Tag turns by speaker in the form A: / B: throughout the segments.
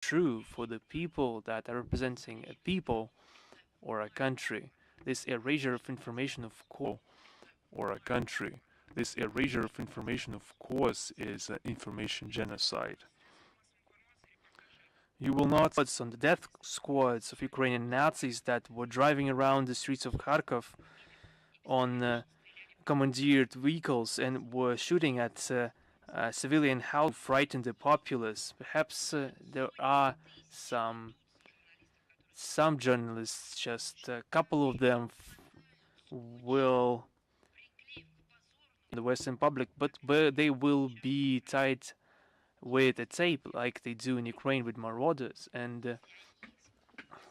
A: true for the people that are representing a people or a country. This erasure of information, of course, or a country. This erasure of information, of course, is information genocide. You will not see on the death squads of Ukrainian Nazis that were driving around the streets of Kharkov on commandeered vehicles and were shooting at civilian houses to frighten the populace. Perhaps there are some journalists, just a couple of them will in the Western public, but they will be tied with a tape like they do in Ukraine with marauders, and they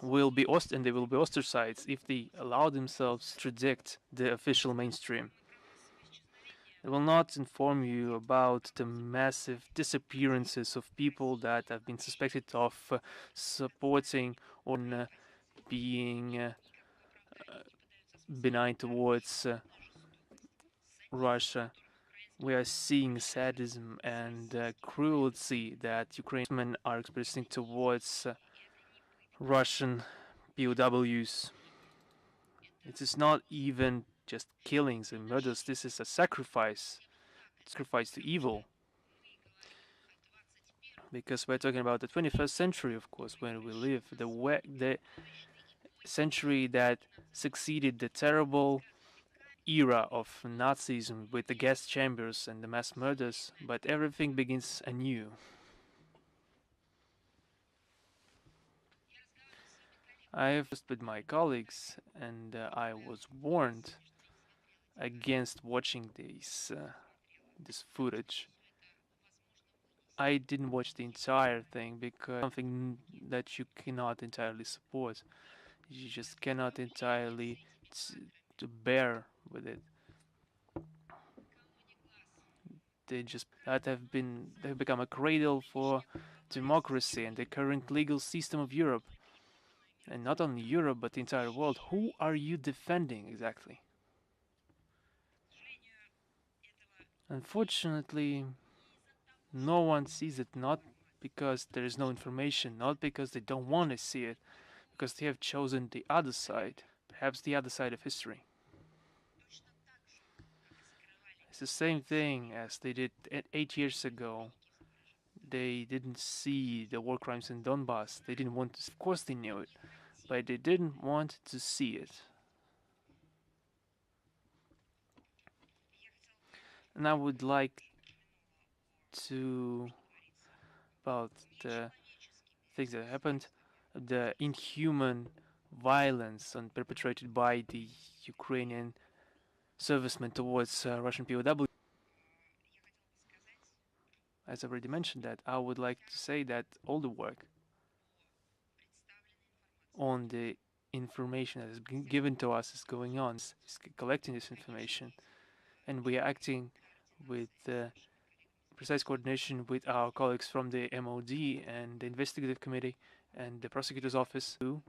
A: will be ostracized if they allow themselves to contradict the official mainstream. They will not inform you about the massive disappearances of people that have been suspected of supporting or being benign towards Russia. We are seeing sadism and cruelty that Ukrainian are expressing towards Russian POWs. It is not even just killings and murders. This is a sacrifice to evil. Because we're talking about the 21st century, of course, when we live, the century that succeeded the terrible era of Nazism with the gas chambers and the mass murders, but everything begins anew. I have discussed with my colleagues, and I was warned against watching this footage. I didn't watch the entire thing because something that you cannot entirely support. You just cannot entirely to bear with it. They've become a cradle for democracy and the current legal system of Europe. And not only Europe, but the entire world. Who are you defending exactly? Unfortunately, no one sees it, not because there is no information, not because they don't want to see it, because they have chosen the other side, perhaps the other side of history. It's the same thing as they did 8 years ago. They didn't see the war crimes in Donbas. They didn't want to. Of course, they knew it, but they didn't want to see it. And I would like to about the things that happened, the inhuman violence perpetrated by the Ukrainian servicemen towards Russian POW. As I already mentioned that, I would like to say that all the work on the information that has been given to us is going on, is collecting this information, and we are acting with precise coordination with our colleagues from the MOD and the investigative committee and the prosecutor's office to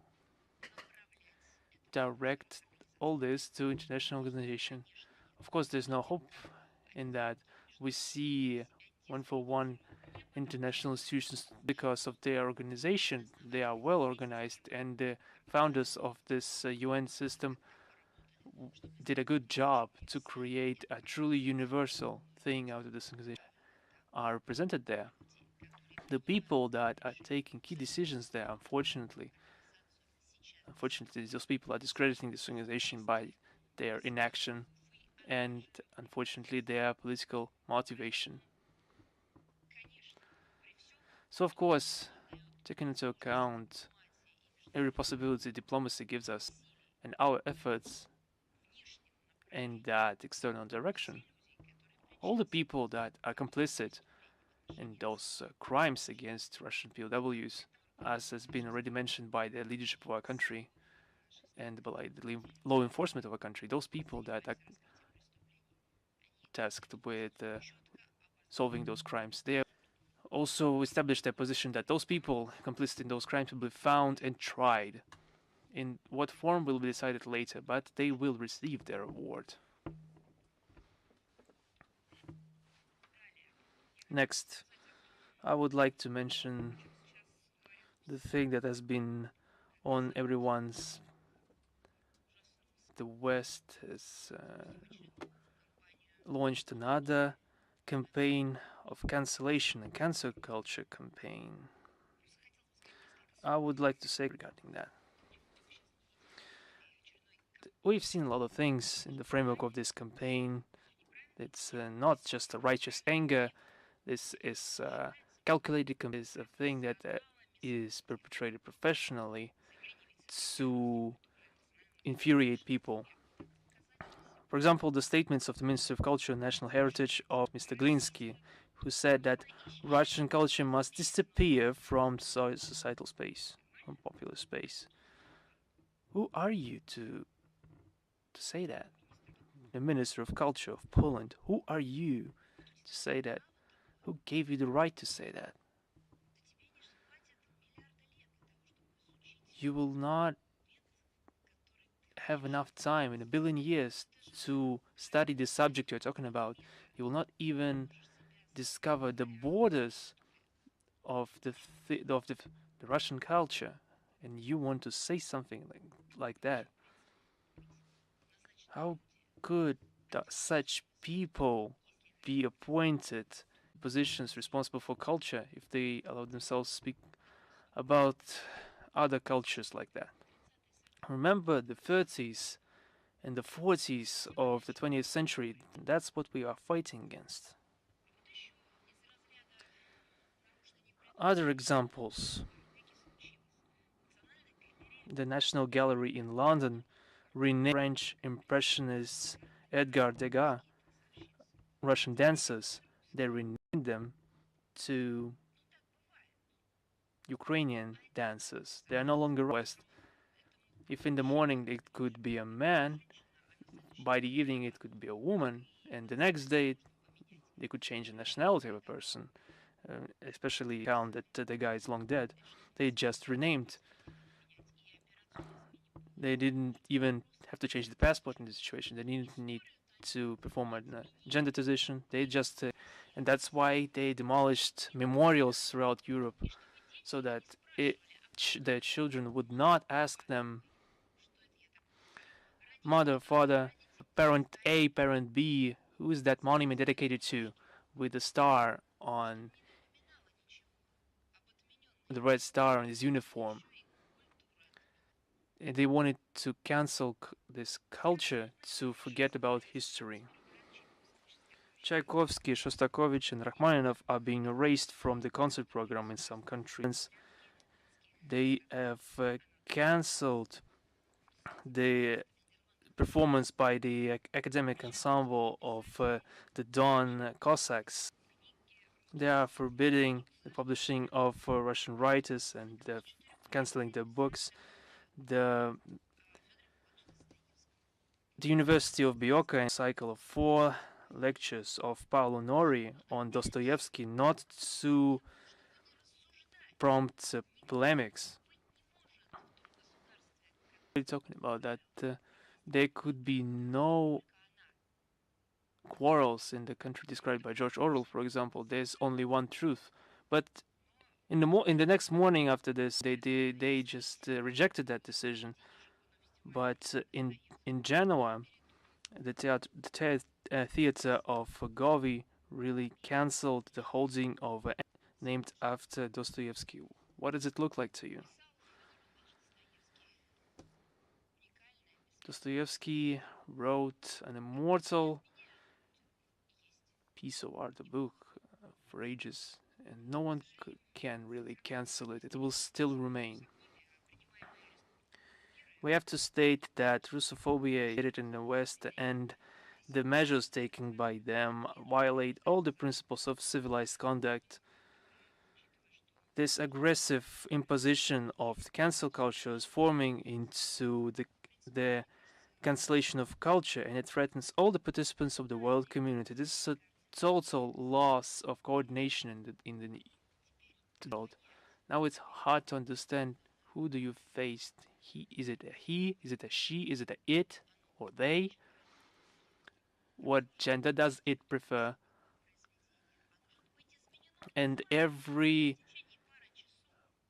A: direct all this to international organization. Of course, there's no hope in that. We see one-for-one international institutions because of their organization. They are well organized, and the founders of this UN system did a good job to create a truly universal thing out of this organization. Are represented there. The people that are taking key decisions there, unfortunately, those people are discrediting this organization by their inaction and, unfortunately, their political motivation. So, of course, taking into account every possibility diplomacy gives us and our efforts in that external direction, all the people that are complicit in those crimes against Russian POWs, as has been already mentioned by the leadership of our country and by the law enforcement of our country, those people that are tasked with solving those crimes, they also established their position that those people complicit in those crimes will be found and tried. In what form will be decided later, but they will receive their reward. Next, I would like to mention the thing that has been on everyone's. The West has launched another campaign of cancellation, a cancel culture campaign. I would like to say regarding that. We've seen a lot of things in the framework of this campaign. It's not just a righteous anger. This is calculated. Is a thing that is perpetrated professionally to infuriate people. For example, the statements of the Minister of Culture and National Heritage of Mr. Glinsky, who said that Russian culture must disappear from societal space, from popular space. Who are you to say that? The Minister of Culture of Poland. Who are you to say that? Who gave you the right to say that? You will not have enough time in a billion years to study the subject you're talking about. You will not even discover the borders of the Russian culture, and you want to say something like that. How could such people be appointed positions responsible for culture if they allow themselves to speak about other cultures like that? Remember the 30s and the 40s of the 20th century. That's what we are fighting against. Other examples. The National Gallery in London renamed French Impressionists Edgar Degas Russian dancers. They renamed them to Ukrainian dancers. They are no longer West. If in the morning it could be a man, by the evening it could be a woman, and the next day they could change the nationality of a person, especially count that the guy is long dead. They just renamed. They didn't even have to change the passport in this situation. They didn't need to perform a gender transition. They just, and that's why they demolished memorials throughout Europe, so that their children would not ask them, mother, father, parent A, parent B, who is that monument dedicated to, with the star on the red star on his uniform. And they wanted to cancel this culture to forget about history. Tchaikovsky, Shostakovich, and Rachmaninoff are being erased from the concert program in some countries. They have cancelled the performance by the academic ensemble of the Don Cossacks. They are forbidding the publishing of Russian writers and cancelling their books. The University of Bioka, a cycle of 4 lectures of Paolo Nori on Dostoevsky, not to prompt polemics. We're talking about that there could be no quarrels in the country described by George Orwell, for example. There's only one truth. But in the next morning after this, they just rejected that decision. But in Genoa, the theater of Govi really cancelled the holding of named after Dostoevsky. What does it look like to you? Dostoevsky wrote an immortal piece of art, a book, for ages, and no one can really cancel it. It will still remain. We have to state that Russophobia is in the West, and the measures taken by them violate all the principles of civilized conduct. This aggressive imposition of cancel culture is forming into the cancellation of culture, and it threatens all the participants of the world community. This is a total loss of coordination in the world. Now it's hard to understand, who do you face? Is it a he? Is it a she? Is it a it or they? What gender does it prefer? And every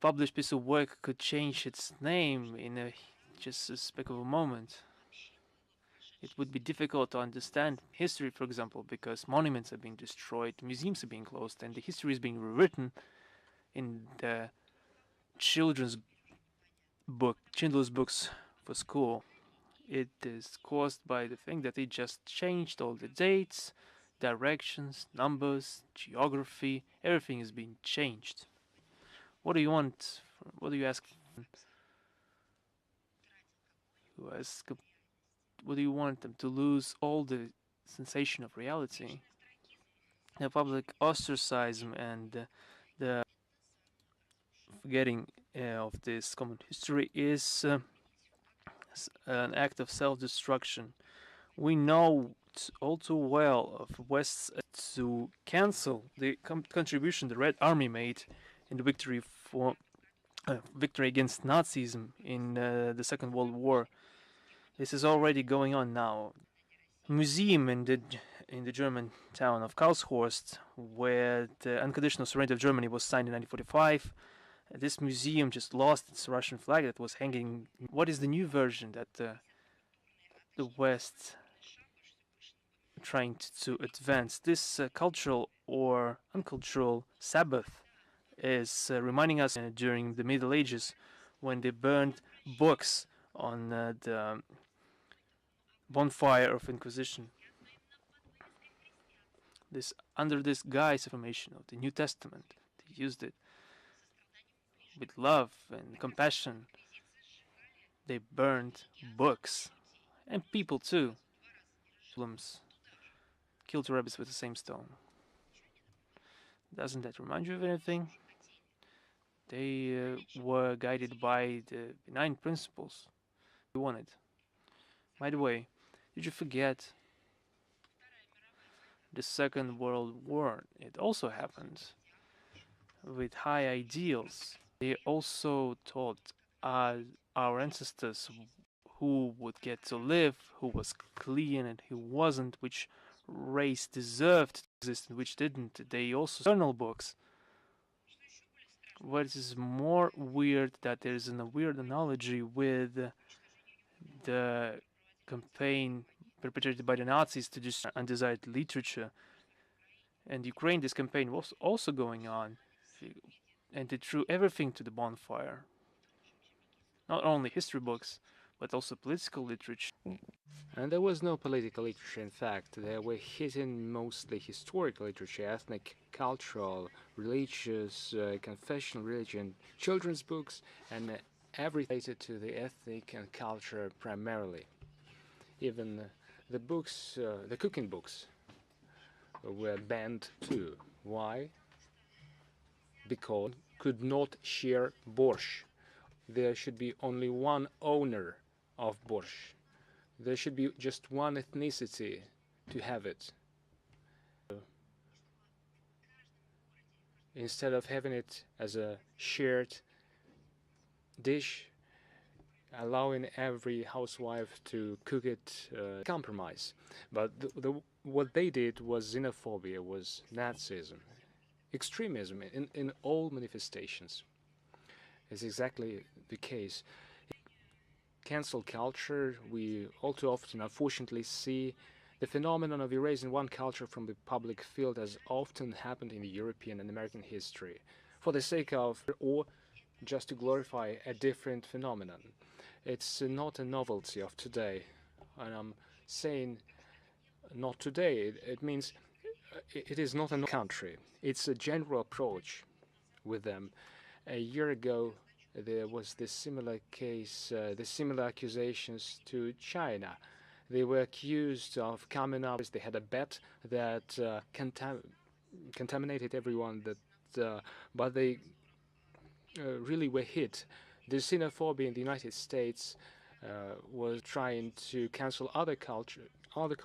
A: published piece of work could change its name in just a speck of a moment. It would be difficult to understand history, for example, because monuments are being destroyed, museums are being closed, and the history is being rewritten in the children's books for school. It is caused by the thing that it just changed all the dates, directions, numbers, geography, everything is being changed. What do you want? What do you ask? You ask, what do you want them to lose all the sensation of reality? The public ostracism and the forgetting of this common history is an act of self-destruction. We know all too well of West's to cancel the contribution the Red Army made in the victory against Nazism in the Second World War. This is already going on now. Museum in the German town of Karlshorst, where the unconditional surrender of Germany was signed in 1945. This museum just lost its Russian flag that was hanging. What is the new version that the West trying to advance? This cultural or uncultural Sabbath is reminding us during the Middle Ages when they burned books on the bonfire of Inquisition. This under this guise of information of the New Testament, they used it with love and compassion. They burned books and people too. Muslims killed two rabbits with the same stone. Doesn't that remind you of anything? They were guided by the benign principles they wanted. By the way, did you forget the Second World War? It also happened with high ideals. They also taught our ancestors who would get to live, who was clean and who wasn't, which race deserved to exist and which didn't. They also journal books. What is more weird that there is a weird analogy with the campaign perpetrated by the Nazis to destroy undesired literature. And Ukraine, this campaign was also going on, and they threw everything to the bonfire. Not only history books, but also political literature.
B: And there was no political literature, in fact. There were hidden mostly historical literature, ethnic, cultural, religious, confessional religion, children's books, and everything related to the ethnic and culture primarily. Even the books, the cooking books, were banned too. Why? Because could not share borscht. There should be only one owner of borscht. There should be just one ethnicity to have it. Instead of having it as a shared dish, allowing every housewife to cook it, compromise. But what they did was xenophobia, was Nazism, extremism in all manifestations. It's exactly the case. Cancel culture, we all too often unfortunately see the phenomenon of erasing one culture from the public field as often happened in European and American history, for the sake of, or just to glorify a different phenomenon. It's not a novelty of today, and I'm saying not today. It means it is not a country. It's a general approach with them. A year ago, there was this similar case, the similar accusations to China. They were accused of coming up. They had a bet that contaminated everyone. But they really were hit. The xenophobia in the United States was trying to cancel other cultures, other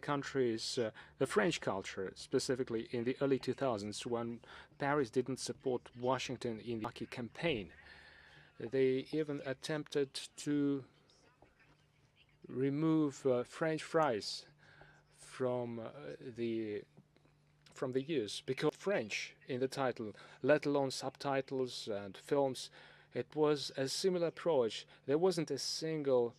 B: countries, the French culture, specifically in the early 2000s, when Paris didn't support Washington in the Iraqi campaign. They even attempted to remove French fries from the use, because French in the title, let alone subtitles and films. It was a similar approach. There wasn't a single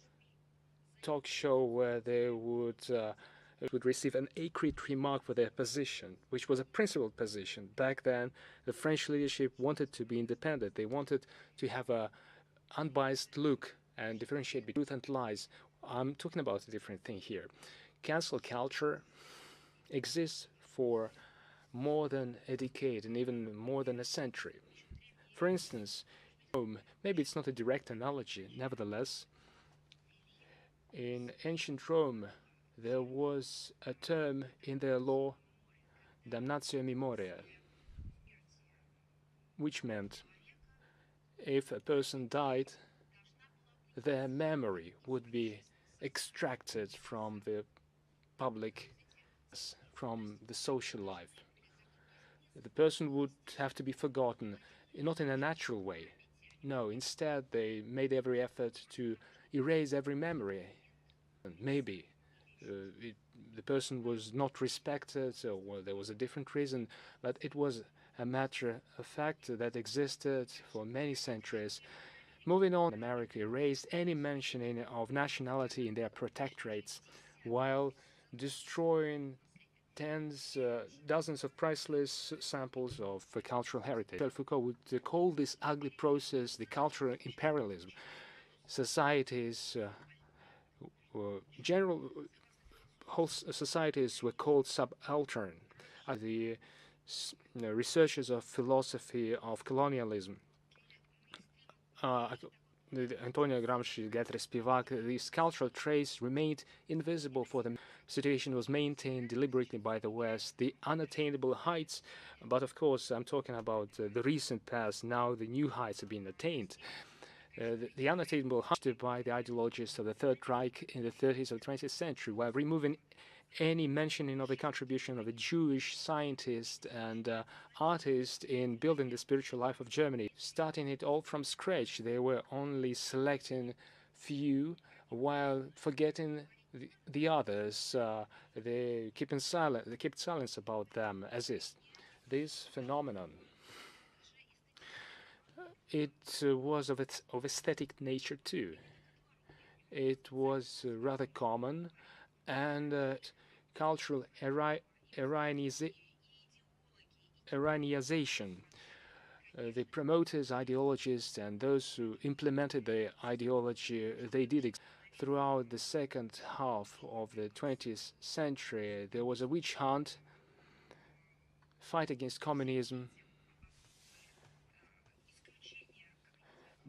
B: talk show where they would receive an accurate remark for their position, which was a principled position. Back then, the French leadership wanted to be independent. They wanted to have a unbiased look and differentiate between truth and lies. I'm talking about a different thing here. Cancel culture exists for more than a decade and even more than a century. For instance, Rome, maybe it's not a direct analogy, nevertheless, in ancient Rome, there was a term in their law, damnatio memoria, which meant if a person died, their memory would be extracted from the public, from the social life. The person would have to be forgotten, not in a natural way. No, instead they made every effort to erase every memory. And maybe the person was not respected, or there was a different reason, but it was a matter of fact that existed for many centuries. Moving on, America erased any mentioning of nationality in their protectorates, while destroying dozens of priceless samples of cultural heritage. Foucault would call this ugly process the cultural imperialism. Societies, whole societies were called subaltern. The researchers of philosophy of colonialism, Antonio Gramsci, Guerra, Spivak, these cultural traits remained invisible for them. Situation was maintained deliberately by the West, the unattainable heights, but of course I'm talking about the recent past. Now the new heights have been attained. The unattainable heights by the ideologists of the Third Reich in the 30s of the 20th century, while removing any mentioning of the contribution of a Jewish scientist and artist in building the spiritual life of Germany. Starting it all from scratch, they were only selecting few while forgetting the others. They kept silence about them as is. This phenomenon, it was of aesthetic nature too. It was rather common, and cultural Iranianization. The promoters, ideologists, and those who implemented the ideology, they did throughout the second half of the 20th century. There was a witch hunt, fight against communism,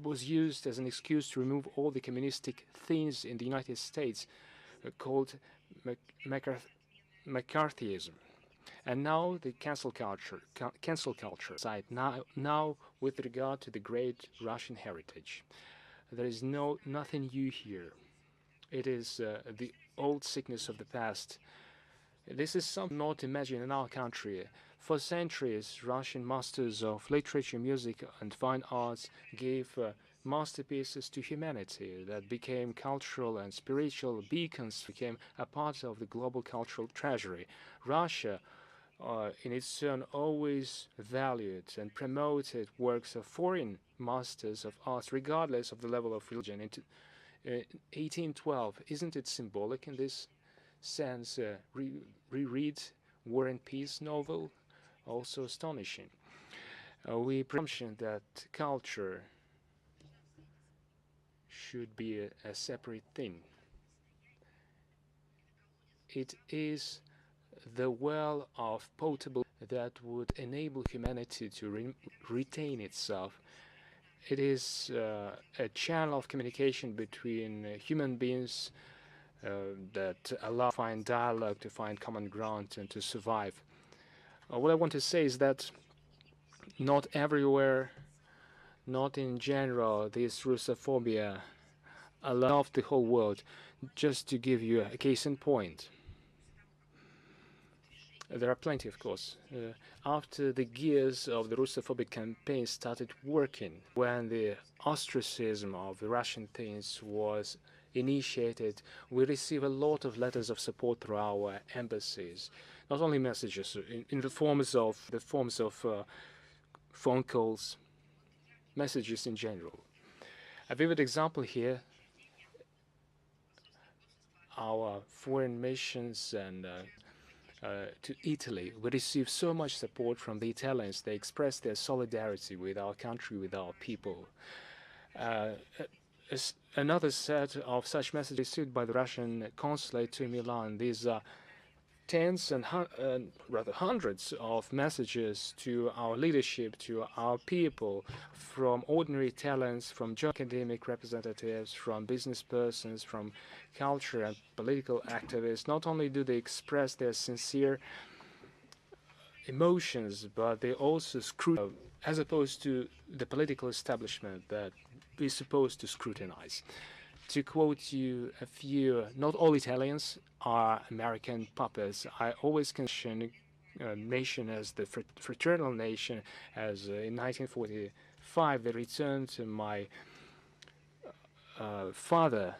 B: was used as an excuse to remove all the communistic themes in the United States, called McCarthyism. And now the cancel culture side. Now with regard to the great Russian heritage, there is nothing new here. It is the old sickness of the past. This is something not imagined in our country. For centuries, Russian masters of literature, music, and fine arts gave masterpieces to humanity that became cultural and spiritual beacons, became a part of the global cultural treasury. Russia, in its turn, always valued and promoted works of foreign masters of arts, regardless of the level of religion. In 1812, isn't it symbolic in this sense? Reread War and Peace novel, also astonishing. We presumption that culture should be a separate thing. It is the well of potable that would enable humanity to retain itself. It is a channel of communication between human beings that allow to find dialogue, to find common ground, and to survive. What I want to say is that not everywhere, not in general, this Russophobia allows the whole world. Just to give you a case in point, there are plenty, of course. After the gears of the Russophobic campaign started working, when the ostracism of the Russian things was initiated, we received a lot of letters of support through our embassies. not only messages in the forms of phone calls, messages in general. A vivid example here: our foreign missions and to Italy. We received so much support from the Italians. They expressed their solidarity with our country, with our people. Another set of such messages received by the Russian consulate to Milan. These are tens and rather hundreds of messages to our leadership, to our people, from ordinary Italians, from academic representatives, from business persons, from culture and political activists. Not only do they express their sincere emotions, but they also scrutinize, as opposed to the political establishment that is supposed to scrutinize. To quote you a few, not all Italians are American puppets. I always consider a nation as the fraternal nation, as in 1945 they returned to my father,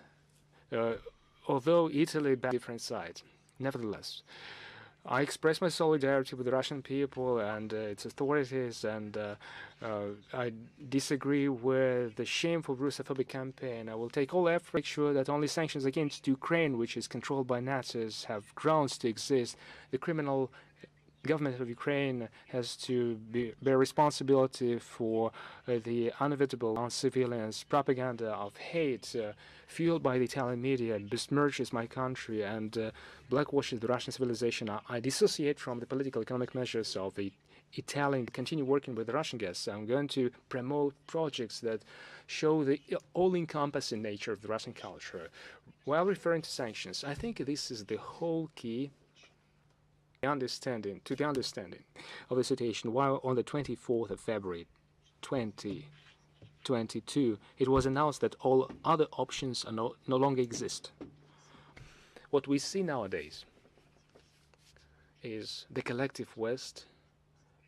B: although Italy by different sides. Nevertheless, I express my solidarity with the Russian people and its authorities, and I disagree with the shameful Russophobic campaign. I will take all effort to make sure that only sanctions against Ukraine, which is controlled by Nazis, have grounds to exist. The criminal government of Ukraine has to bear responsibility for the inevitable on civilians propaganda of hate fueled by the Italian media, besmirches my country and blackwashes the Russian civilization. I dissociate from the political economic measures of the Italian, continue working with the Russian guests. I'm going to promote projects that show the all-encompassing nature of the Russian culture. While referring to sanctions, I think this is the whole key to the understanding of the situation. While on the 24th of February 2022, it was announced that all other options are no longer exist. What we see nowadays is the collective West,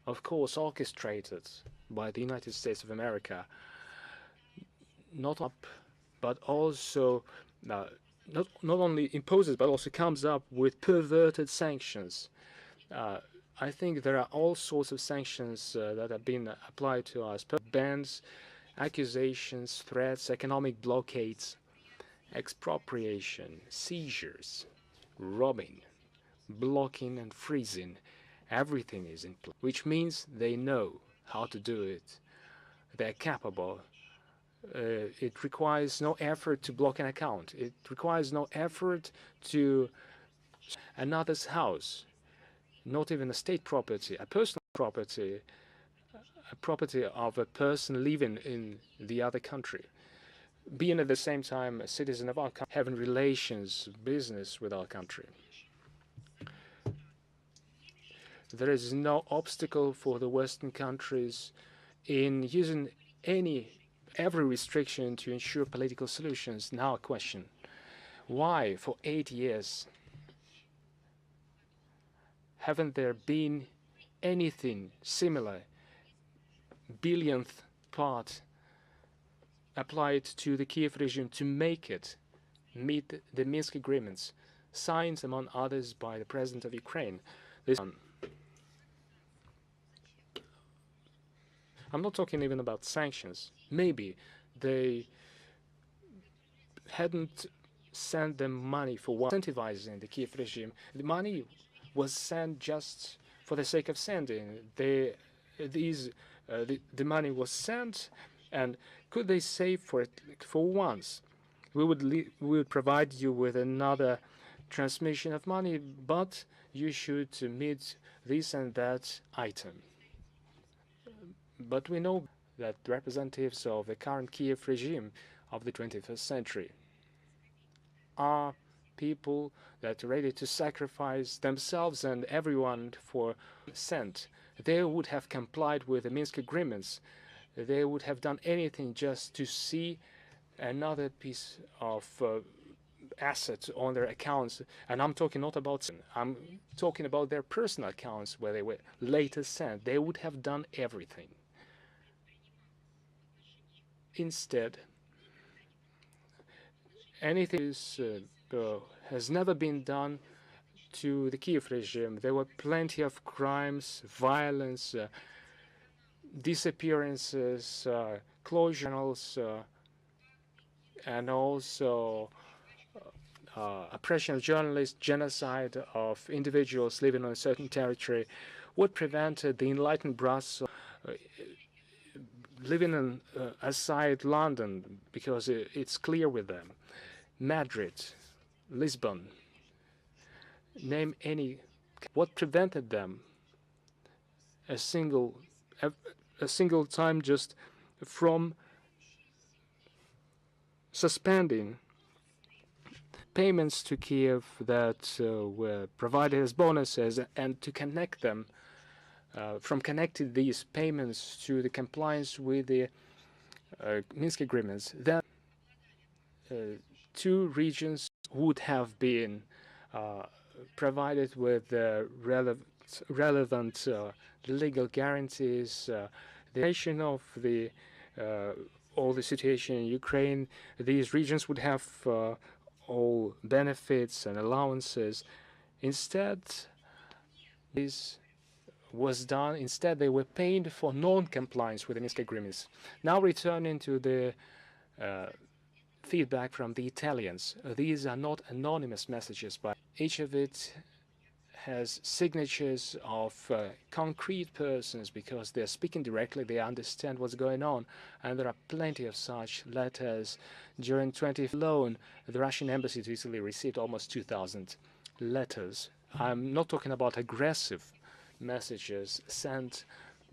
B: of course orchestrated by the United States of America, not up, but also not only imposes, but also comes up with perverted sanctions. I think there are all sorts of sanctions that have been applied to us: bans, accusations, threats, economic blockades, expropriation, seizures, robbing, blocking and freezing. Everything is in place, which means they know how to do it. They're capable. It requires no effort to block an account. It requires no effort to another's house, not even a state property, a personal property, a property of a person living in the other country, being at the same time a citizen of our country, having relations, business with our country. There is no obstacle for the Western countries in using every restriction to ensure political solutions. Now a question: why for 8 years haven't there been anything similar, billionth part, applied to the Kiev regime to make it meet the Minsk agreements, signed among others by the president of Ukraine? I'm not talking even about sanctions. Maybe they hadn't sent them money for incentivizing the Kiev regime. The money was sent just for the sake of sending. The money was sent, and could they save for it for once? We would provide you with another transmission of money, but you should meet this and that item. But we know that representatives of the current Kiev regime of the 21st century are people that are ready to sacrifice themselves and everyone for consent. They would have complied with the Minsk agreements. They would have done anything just to see another piece of assets on their accounts. And I'm talking not about, I'm talking about their personal accounts where they were later sent. They would have done everything. Instead, anything has never been done to the Kiev regime, there were plenty of crimes, violence, disappearances, closures, and also oppression of journalists, genocide of individuals living on a certain territory. What prevented the enlightened Brussels living in aside London, because it's clear with them? Madrid, Lisbon, name any. What prevented them a single time just from suspending payments to Kiev that were provided as bonuses, and to connect them from connecting these payments to the compliance with the Minsk agreements? Then two regions would have been provided with relevant legal guarantees. The nation of the all the situation in Ukraine, these regions would have all benefits and allowances. Instead, this was done. Instead, they were paid for non-compliance with the Minsk agreements. Now, returning to the feedback from the Italians, these are not anonymous messages, but each of it has signatures of concrete persons, because they're speaking directly, they understand what's going on, and there are plenty of such letters. During 20 alone, the Russian embassy to Italy received almost 2,000 letters. I'm not talking about aggressive messages sent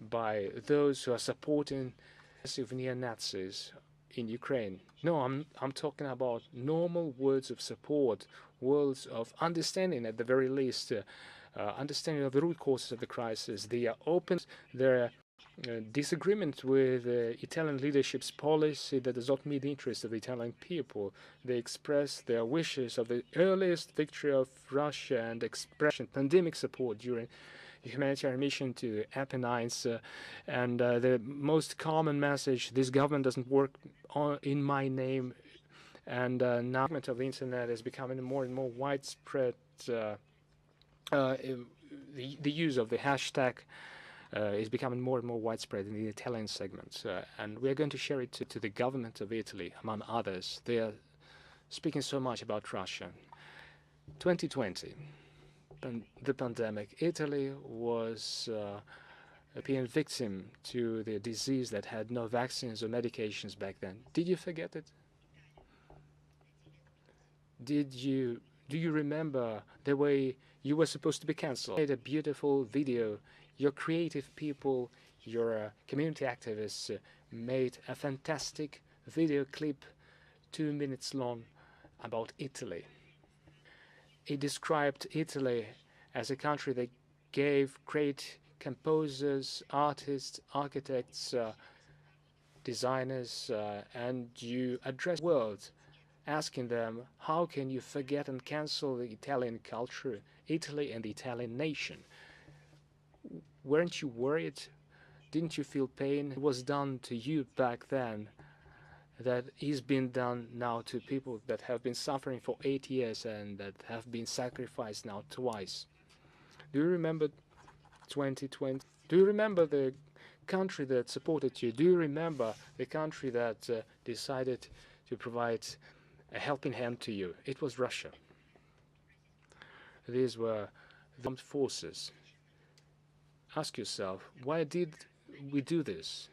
B: by those who are supporting aggressive neo-Nazis in Ukraine. No, I'm talking about normal words of support, words of understanding, at the very least, understanding of the root causes of the crisis. They are open their disagreement with Italian leadership's policy that does not meet the interests of the Italian people. They express their wishes of the earliest victory of Russia and expression pandemic support during humanitarian mission to Apennines, and the most common message: this government doesn't work in my name. And now of the internet is becoming more and more widespread. The use of the hashtag is becoming more and more widespread in the Italian segment, and we are going to share it to the government of Italy, among others. They are speaking so much about Russia. 2020. The pandemic. Italy was being victim to the disease that had no vaccines or medications back then. Did you forget it? Do you remember the way you were supposed to be cancelled? You made a beautiful video. Your creative people, your community activists made a fantastic video clip, 2 minutes long, about Italy. It described Italy as a country that gave great composers, artists, architects, designers, and you addressed the world, asking them, how can you forget and cancel the Italian culture, Italy and the Italian nation? Weren't you worried? Didn't you feel pain? It was done to you back then, that is being done now to people that have been suffering for 8 years and that have been sacrificed now twice. Do you remember 2020? Do you remember the country that supported you? Do you remember the country that decided to provide a helping hand to you? It was Russia. These were the armed forces. Ask yourself, why did we do this?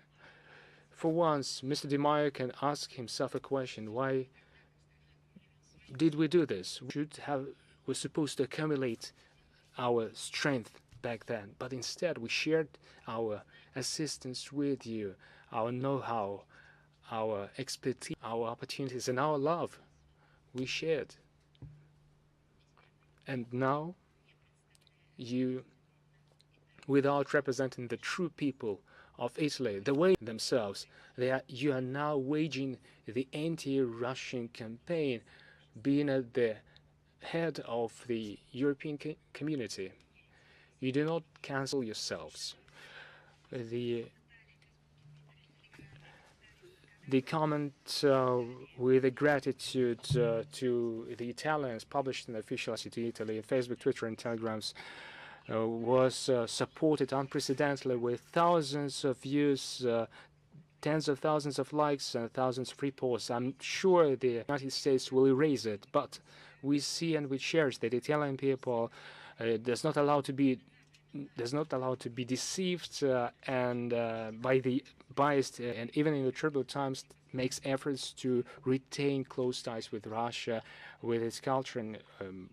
B: For once, Mr. Di Maio can ask himself a question: why did we do this? We're supposed to accumulate our strength back then, but instead we shared our assistance with you, our know-how, our expertise, our opportunities, and our love we shared. And now you, without representing the true people of Italy, the way themselves, you are now waging the anti-Russian campaign, being at the head of the European community. You do not cancel yourselves. The The comment with the gratitude to the Italians published in the official to Italy, Facebook, Twitter, and Telegrams was supported unprecedentedly with thousands of views, tens of thousands of likes, and thousands of reposts. I'm sure the United States will erase it, but we see and we cherish that Italian people does not allow to be deceived and by the biased and even in the turbulent times makes efforts to retain close ties with Russia, with its culture and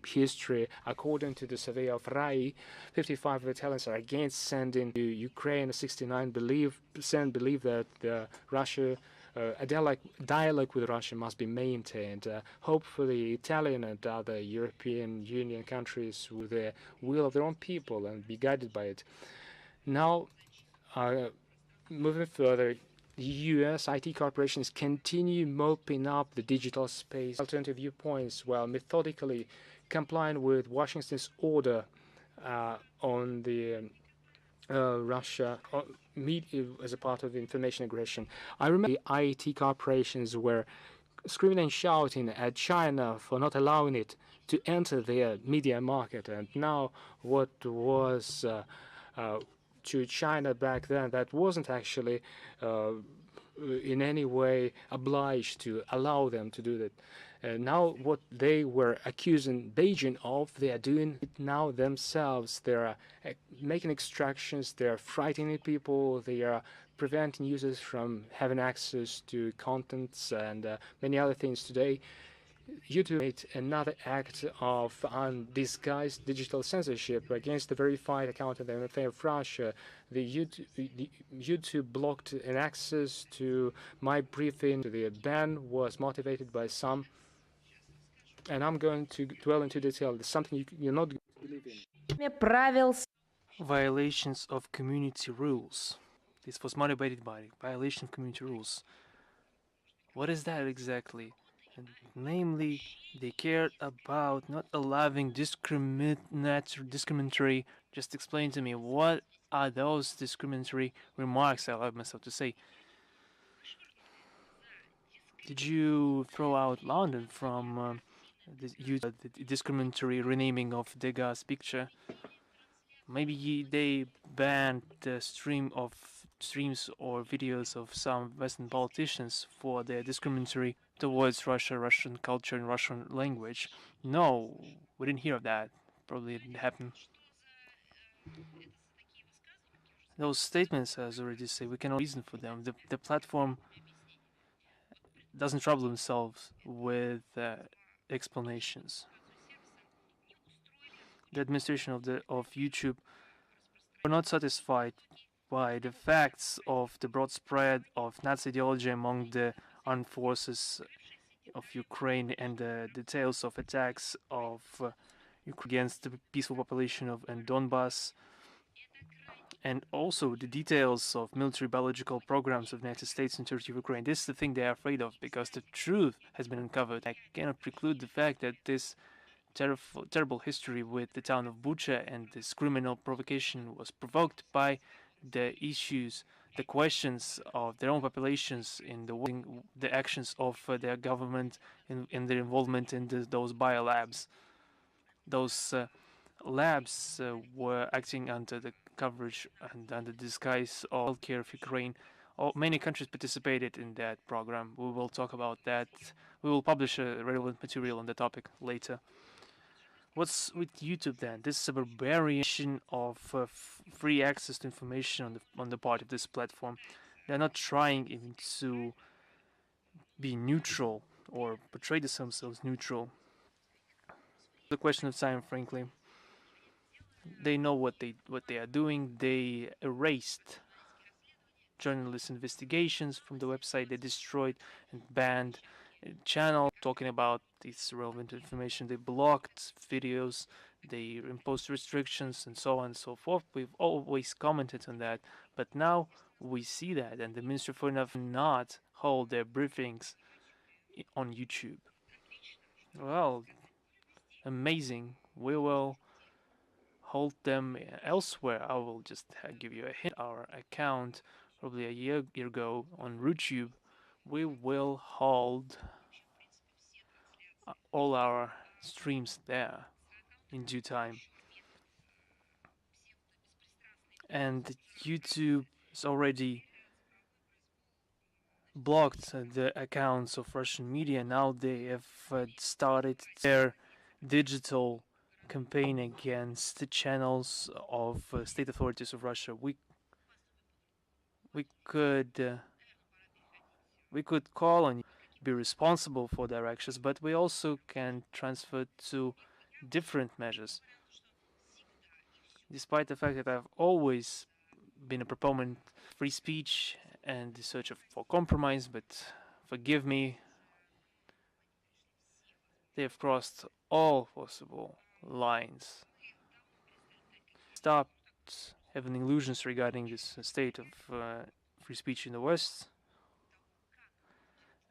B: history. According to the survey of RAI, 55% of Italians are against sending to Ukraine. 69% believe that Russia a dialogue with Russia must be maintained. Hopefully, Italian and other European Union countries with the will of their own people and be guided by it. Now, moving further, the U.S. IT corporations continue mopping up the digital space, alternative viewpoints, while methodically complying with Washington's order on the Russia as a part of information aggression. I remember the IT corporations were screaming and shouting at China for not allowing it to enter their media market, and now what was to China back then that wasn't actually in any way obliged to allow them to do that. Now what they were accusing Beijing of, they are doing it now themselves. They are making extractions, they are frightening people, they are preventing users from having access to contents and many other things today. YouTube made another act of undisguised digital censorship against the verified account of the MFA of Russia. The YouTube blocked an access to my briefing. The ban was motivated by some, and I'm going to dwell into detail. It's something you're not going to believe in.
A: Violations of community rules. This was motivated by violation of community rules. What is that exactly? And namely, they cared about not allowing discriminatory. Just explain to me, what are those discriminatory remarks I allowed myself to say? Did you throw out London from the discriminatory renaming of Degas' picture? Maybe they banned the streams or videos of some Western politicians for their discriminatory towards Russia, Russian culture, and Russian language. No, we didn't hear of that. Probably didn't happen. Those statements, as already said, we cannot reason for them. The platform doesn't trouble themselves with explanations. The administration of YouTube were not satisfied by the facts of the broad spread of Nazi ideology among the armed forces of Ukraine and the details of attacks of against the peaceful population of Donbas, and also the details of military biological programs of the United States in territory of Ukraine. This is the thing they are afraid of, because the truth has been uncovered. I cannot preclude the fact that this terrible history with the town of Bucha and this criminal provocation was provoked by the issues, the questions of their own populations in the actions of their government in their involvement in those biolabs. Those labs were acting under the coverage and under the disguise of healthcare of Ukraine. Many countries participated in that program. We will talk about that. We will publish relevant material on the topic later. What's with YouTube then? This is a barbarian of free access to information on the part of this platform. They're not trying even to be neutral or portray themselves neutral. The question of time, frankly. They know what they are doing. They erased journalist investigations from the website. They destroyed and banned a channel talking about this relevant information. They blocked videos. They imposed restrictions and so on and so forth. We've always commented on that, but now we see that, and the Ministry of Foreign Affairs not hold their briefings on YouTube. Well, amazing. We will hold them elsewhere. I will just give you a hint. Our account, probably a year ago on RootTube, we will hold all our streams there in due time. And YouTube has already blocked the accounts of Russian media. Now they have started their digital campaign against the channels of state authorities of Russia. We could call on you to be responsible for their actions, but we also can transfer to different measures. Despite the fact that I've always been a proponent of free speech and the search for compromise, but forgive me, they have crossed all possible lines. Stopped having illusions regarding this state of free speech in the West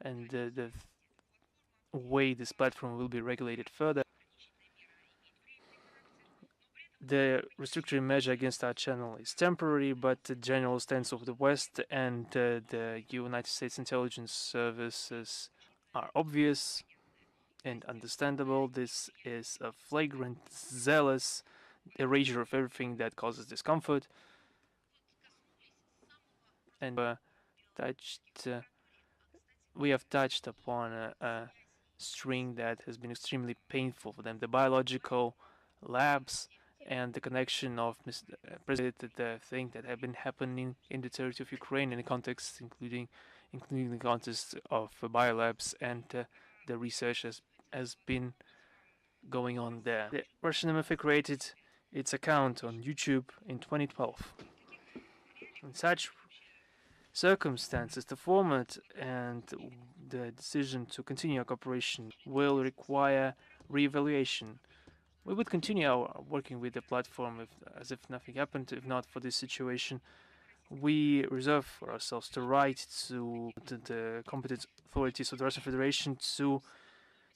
A: and the way this platform will be regulated further. The restrictory measure against our channel is temporary, but the general stance of the West and the United States intelligence services are obvious and understandable. This is a flagrant, zealous erasure of everything that causes discomfort. And we have touched upon a string that has been extremely painful for them. The biological labs and the connection of the thing that have been happening in the territory of Ukraine in the context, including the context of biolabs and the research has been going on there. The Russian MFA created its account on YouTube in 2012. In such circumstances, the format and the decision to continue our cooperation will require re-evaluation. We would continue our working with the platform as if nothing happened, if not for this situation. We reserve for ourselves the right to the competent authorities of the Russian Federation to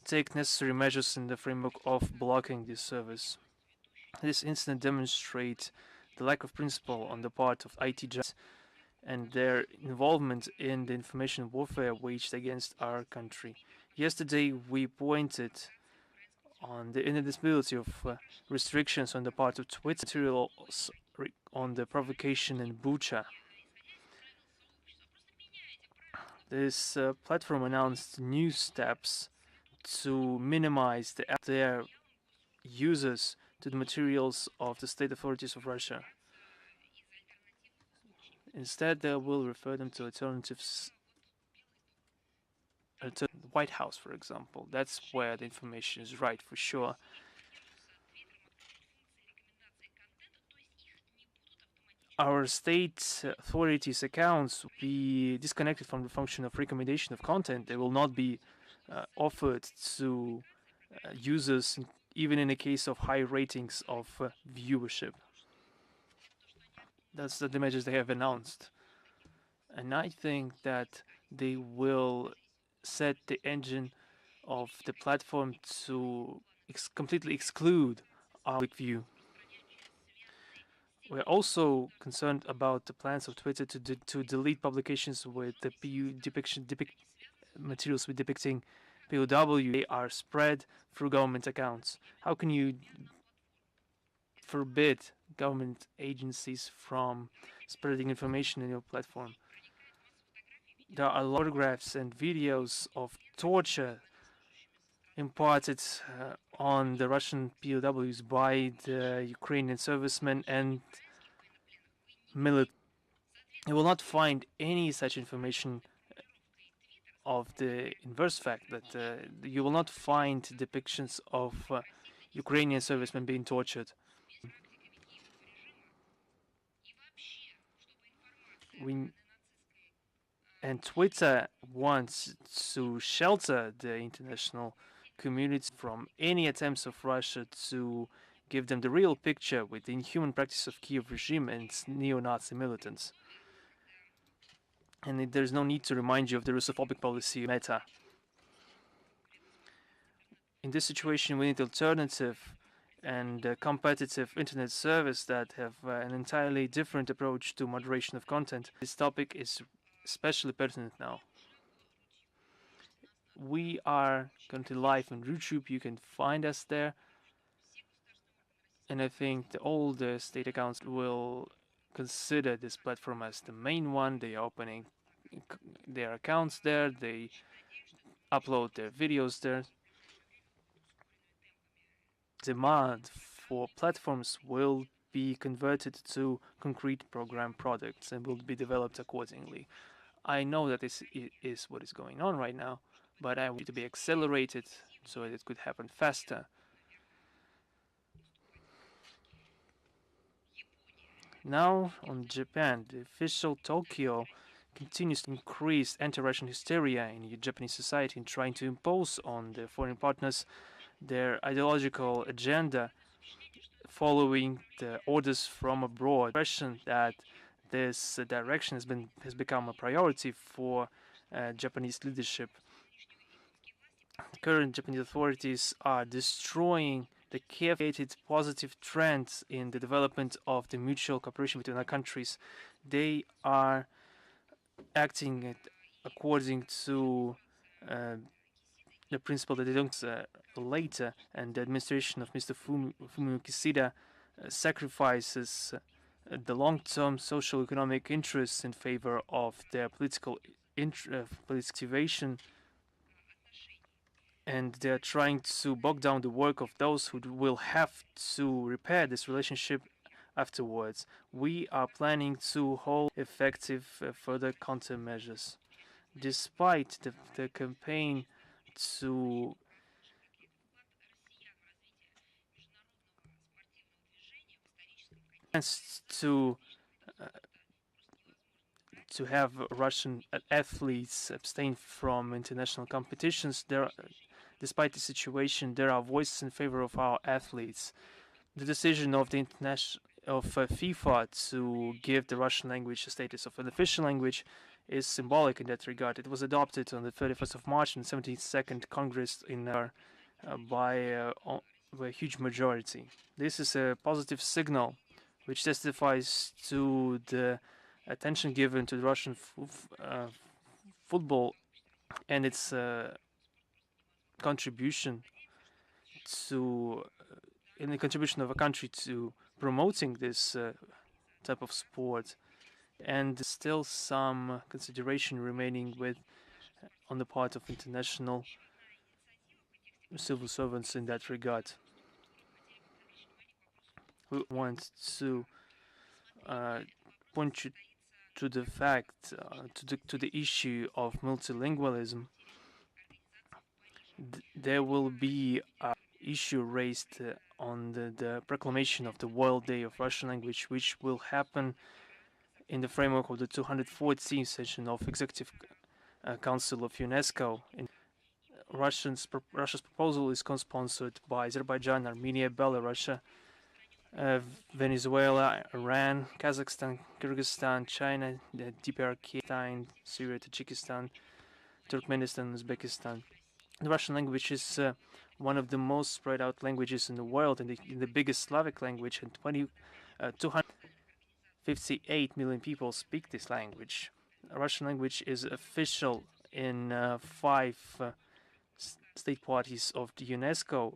A: take necessary measures in the framework of blocking this service. This incident demonstrates the lack of principle on the part of IT giants and their involvement in the information warfare waged against our country. Yesterday, we pointed on the inadmissibility of restrictions on the part of Twitter materials on the provocation in Bucha. This platform announced new steps to minimize their users to the materials of the state authorities of Russia. Instead, they will refer them to alternatives. The White House, for example. That's where the information is right, for sure. Our state authorities' accounts will be disconnected from the function of recommendation of content. They will not be offered to users, even in the case of high ratings of viewership. That's the measures they have announced. And I think that they will set the engine of the platform to completely exclude our public view. We're also concerned about the plans of Twitter to delete publications with the materials with depicting POW. They are spread through government accounts. How can you forbid government agencies from spreading information in your platform? There are photographs and videos of torture imparted on the Russian POWs by the Ukrainian servicemen and military. You will not find any such information of the inverse fact that you will not find depictions of Ukrainian servicemen being tortured. And Twitter wants to shelter the international community from any attempts of Russia to give them the real picture with the inhuman practice of Kiev regime and its neo-Nazi militants. And there's no need to remind you of the Russophobic policy Meta. In this situation, we need alternative and competitive internet service that have an entirely different approach to moderation of content. This topic is especially pertinent now. We are currently live on YouTube. You can find us there. And I think all the state accounts will consider this platform as the main one. They are opening their accounts there. They upload their videos there. Demand for platforms will be converted to concrete program products and will be developed accordingly. I know that this is what is going on right now, but I want it to be accelerated so that it could happen faster. Now on Japan, the official Tokyo continues to increase anti-Russian hysteria in Japanese society and trying to impose on their foreign partners their ideological agenda following the orders from abroad. Impression that this direction has become a priority for Japanese leadership. The current Japanese authorities are destroying the Kiev created positive trends in the development of the mutual cooperation between our countries. They are acting according to the principle that they don't later, and the administration of Mr. Fumio Kishida sacrifices the long-term social economic interests in favor of their political activation, and they're trying to bog down the work of those who will have to repair this relationship afterwards. We are planning to hold effective further countermeasures. Despite the campaign to to to have Russian athletes abstain from international competitions, despite the situation, there are voices in favor of our athletes. The decision of the FIFA to give the Russian language a status of an official language is symbolic in that regard. It was adopted on the 31st of March in the 72nd Congress by a huge majority. This is a positive signal which testifies to the attention given to the Russian football and its contribution to in the contribution of a country to promoting this type of sport, and still some consideration remaining on the part of international civil servants in that regard. We want to point you to the fact, to the issue of multilingualism. There will be an issue raised on the proclamation of the World Day of Russian Language, which will happen in the framework of the 214th session of Executive Council of UNESCO. Russia's proposal is co-sponsored by Azerbaijan, Armenia, Belarus, Venezuela, Iran, Kazakhstan, Kyrgyzstan, China, the DPRK, Syria, Tajikistan, Turkmenistan, Uzbekistan. The Russian language is one of the most spread out languages in the world, and the biggest Slavic language, and 258 million people speak this language. The Russian language is official in 5 state parties of the UNESCO,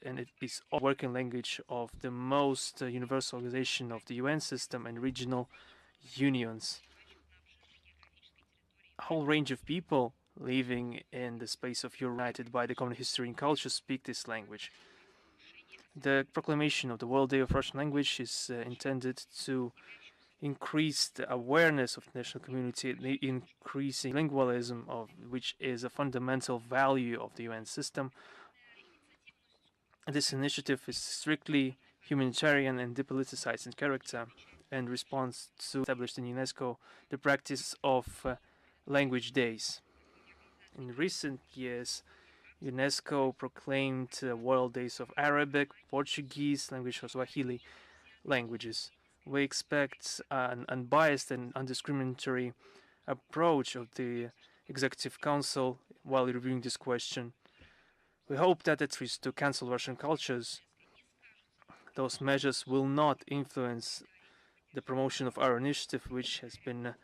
A: and it is a working language of the most universal organization of the UN system and regional unions. A whole range of people living in the space of Europe, united by the common history and culture, speak this language. The proclamation of the World Day of Russian Language is intended to increase the awareness of the national community, increasing lingualism, which is a fundamental value of the UN system. This initiative is strictly humanitarian and depoliticized in character, and responds to established in UNESCO the practice of language days. In recent years, UNESCO proclaimed World Days of Arabic, Portuguese, language of Swahili languages. We expect an unbiased and undiscriminatory approach of the Executive Council while reviewing this question. We hope that it is to cancel Russian cultures. Those measures will not influence the promotion of our initiative, which has been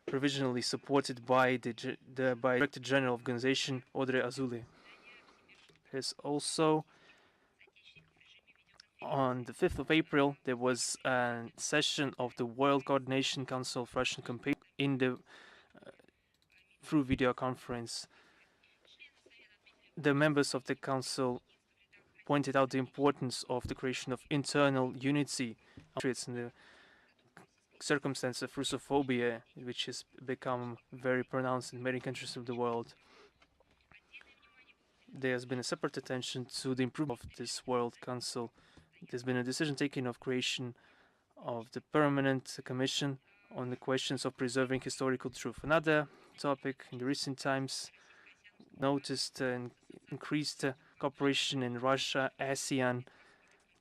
A: provisionally supported by the Director General of Organization, Audrey Azoulay. There's also, on the 5th of April, there was a session of the World Coordination Council of Russian Campaign through video conference. The members of the council pointed out the importance of the creation of internal unity in the circumstance of Russophobia, which has become very pronounced in many countries of the world. There has been a separate attention to the improvement of this World Council. There's been a decision taken of creation of the permanent commission on the questions of preserving historical truth. Another topic in the recent times noticed increased cooperation in Russia-ASEAN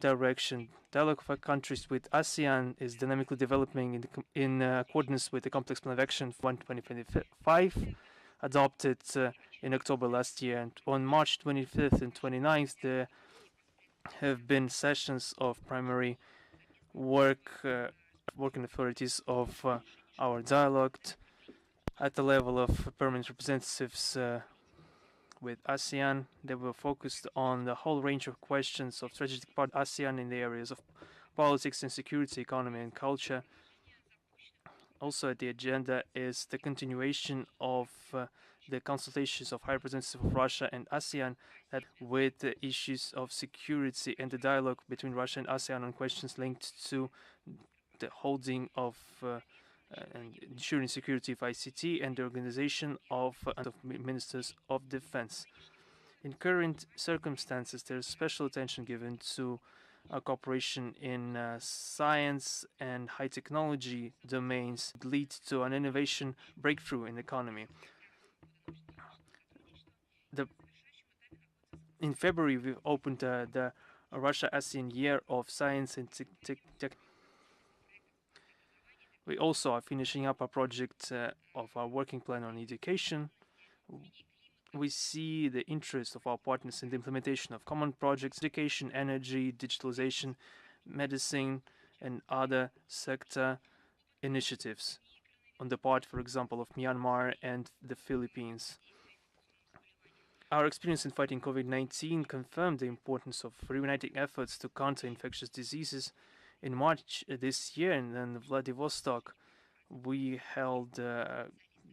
A: direction. Dialogue of countries with ASEAN is dynamically developing in accordance with the Complex Plan of Action 2025, adopted in October last year. And on March 25th and 29th, there have been sessions of primary working authorities of our dialogue at the level of permanent representatives with ASEAN. They were focused on the whole range of questions of strategic part of ASEAN in the areas of politics and security, economy and culture. Also at the agenda is the continuation of the consultations of High Representative of Russia and ASEAN with the issues of security and the dialogue between Russia and ASEAN on questions linked to the holding of and ensuring security of ICT and the organization of ministers of defense. In current circumstances, there is special attention given to cooperation in science and high technology domains that lead to an innovation breakthrough in the economy. In February, we opened the Russia-ASEAN Year of Science and Tech. We also are finishing up a project of our working plan on education. We see the interest of our partners in the implementation of common projects, education, energy, digitalization, medicine, and other sector initiatives on the part, for example, of Myanmar and the Philippines. Our experience in fighting COVID-19 confirmed the importance of reuniting efforts to counter infectious diseases. In March this year in Vladivostok, we held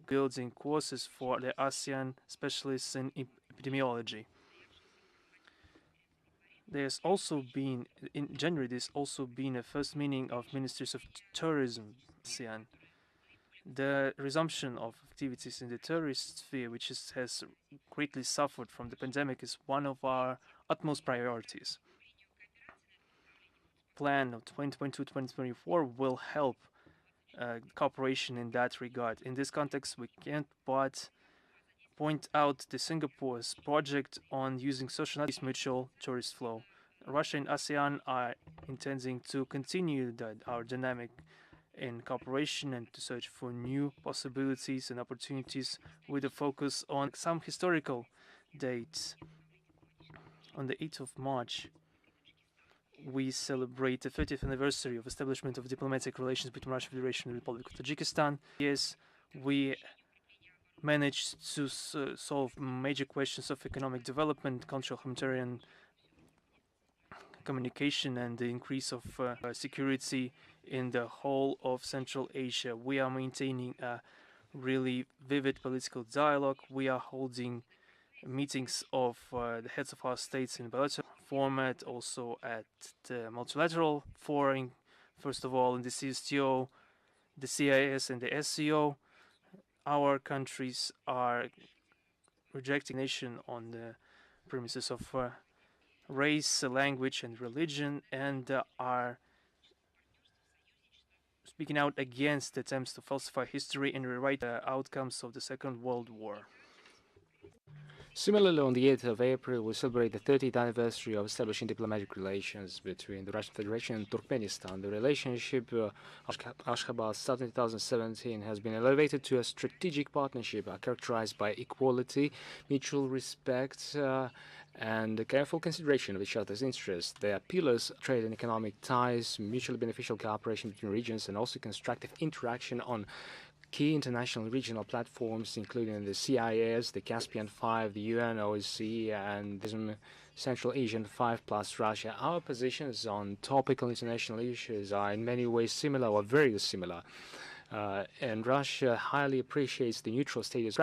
A: building courses for the ASEAN specialists in epidemiology. There's also been, in January, there's also been a first meeting of ministers of tourism, ASEAN. The resumption of activities in the tourist sphere, which has greatly suffered from the pandemic, is one of our utmost priorities. Plan of 2022-2024 will help cooperation in that regard. In this context, we can't but point out the Singapore's project on using social mutual tourist flow. Russia and ASEAN are intending to continue our dynamic in cooperation and to search for new possibilities and opportunities with a focus on some historical dates. On the 8th of March, we celebrate the 30th anniversary of establishment of diplomatic relations between Russian Federation and the Republic of Tajikistan. Yes, we managed to solve major questions of economic development, cultural, humanitarian communication, and the increase of security in the whole of Central Asia. We are maintaining a really vivid political dialogue. We are holding meetings of the heads of our states in bilateral format, also at the multilateral forum, first of all in the CSTO, the CIS and the SCO. Our countries are rejecting nation on the premises of race, language and religion, and are speaking out against attempts to falsify history and rewrite the outcomes of the Second World War.
B: Similarly, on the 8th of April, we celebrate the 30th anniversary of establishing diplomatic relations between the Russian Federation and Turkmenistan. The relationship Ashgabat started in 2017 has been elevated to a strategic partnership characterized by equality, mutual respect, and careful consideration of each other's interests. They are pillars of trade and economic ties, mutually beneficial cooperation between regions, and also constructive interaction on key international and regional platforms, including the CIS, the Caspian 5, the UN, OSCE, and the Central Asian 5 plus Russia. Our positions on topical international issues are in many ways similar or very similar. And Russia highly appreciates the neutral status,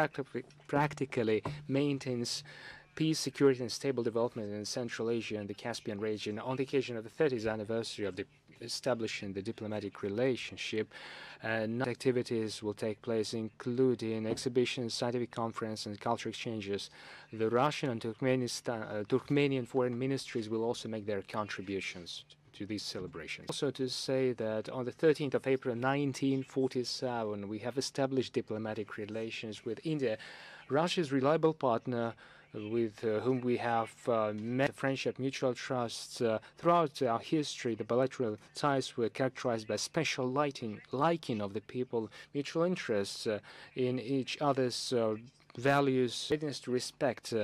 B: practically maintains peace, security, and stable development in Central Asia and the Caspian region. On the occasion of the 30th anniversary of establishing the diplomatic relationship, activities will take place, including exhibitions, scientific conference, and cultural exchanges. The Russian and Turkmenian foreign ministries will also make their contributions to these celebrations. Also to say that on the 13th of April 1947, we have established diplomatic relations with India, Russia's reliable partner, with whom we have met friendship, mutual trust. Throughout our history, the bilateral ties were characterized by special liking of the people, mutual interests in each other's values, readiness to respect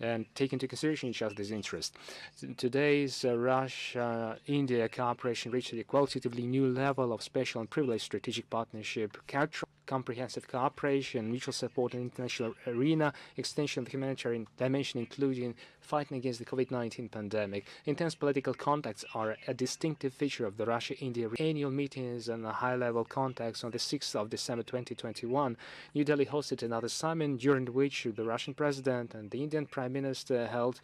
B: and take into consideration each other's interests. Today's Russia-India cooperation reached a qualitatively new level of special and privileged strategic partnership, comprehensive cooperation, mutual support in the international arena, extension of the humanitarian dimension, including fighting against the COVID-19 pandemic. Intense political contacts are a distinctive feature of the Russia-India annual meetings and high-level contacts. On the 6th of December 2021, New Delhi hosted another summit during which the Russian president and the Indian Prime Minister held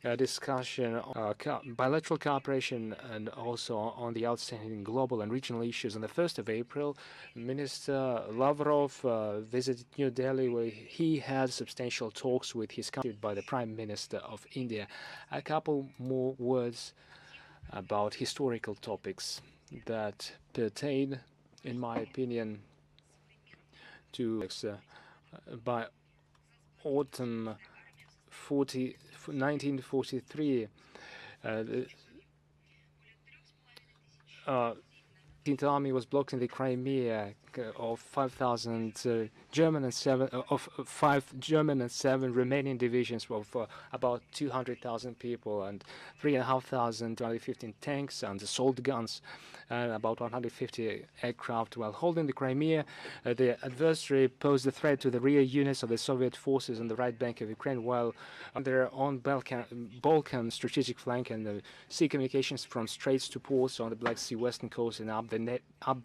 B: a discussion on bilateral cooperation and also on the outstanding global and regional issues. On the 1st of April, Minister Lavrov visited New Delhi, where he had substantial talks with his country by the Prime Minister of India. A couple more words about historical topics that pertain, in my opinion, to by autumn 1943, the 18th Army was blocked in the Crimea of 5,000 German and 7 Romanian divisions of about 200,000 people and 3,500 215 tanks and assault guns and about 150 aircraft. While holding the Crimea, the adversary posed a threat to the rear units of the Soviet forces on the right bank of Ukraine, while on their own Balkan strategic flank and sea communications from straits to ports on the Black Sea western coast and up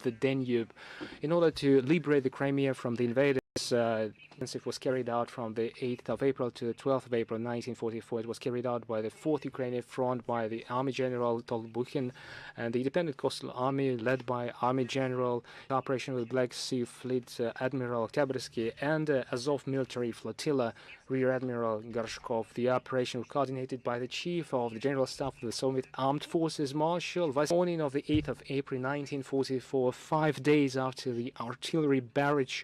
B: the Danube. In order to liberate the Crimea from the invaders, offensive was carried out from the 8th of April to the 12th of April 1944. It was carried out by the 4th Ukrainian Front by the Army General Tolbukhin and the Independent Coastal Army led by Army General, cooperation with Black Sea Fleet Admiral Oktyabrsky and Azov Military Flotilla Rear Admiral Gorshkov. The operation was coordinated by the Chief of the General Staff of the Soviet Armed Forces, Marshal. Vice morning of the 8th of April 1944, 5 days after the artillery barrage,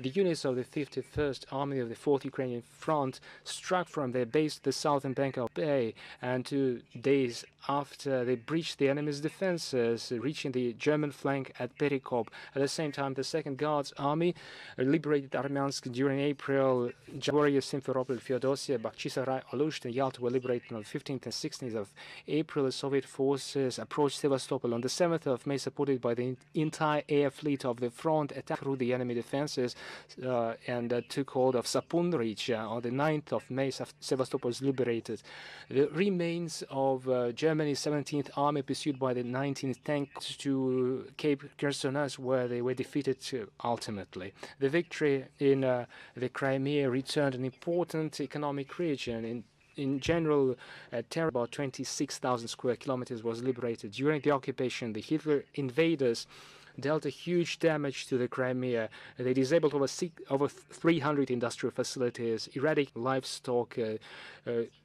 B: the units of the 51st Army of the 4th Ukrainian Front struck from their base to the southern bank of the Bay, and 2 days after they breached the enemy's defenses, reaching the German flank at Perikop. At the same time, the 2nd Guards Army liberated Armyansk during April. Jaboria, Simferopol, Feodosia, Bakhchisarai, Alusht, and Yalta were liberated on the 15th and 16th of April. The Soviet forces approached Sevastopol. On the 7th of May, supported by the entire air fleet of the front, attacked through the enemy defenses and took hold of Sapunrich. On the 9th of May, Sevastopol was liberated. The remains of Germany's 17th Army pursued by the 19th Tank to Cape Chersonese, where they were defeated ultimately. The victory in the Crimea returned an important economic region. In general, a territory about 26,000 square kilometers was liberated. During the occupation, the Hitler invaders dealt a huge damage to the Crimea. They disabled over 300 industrial facilities, eradicated livestock,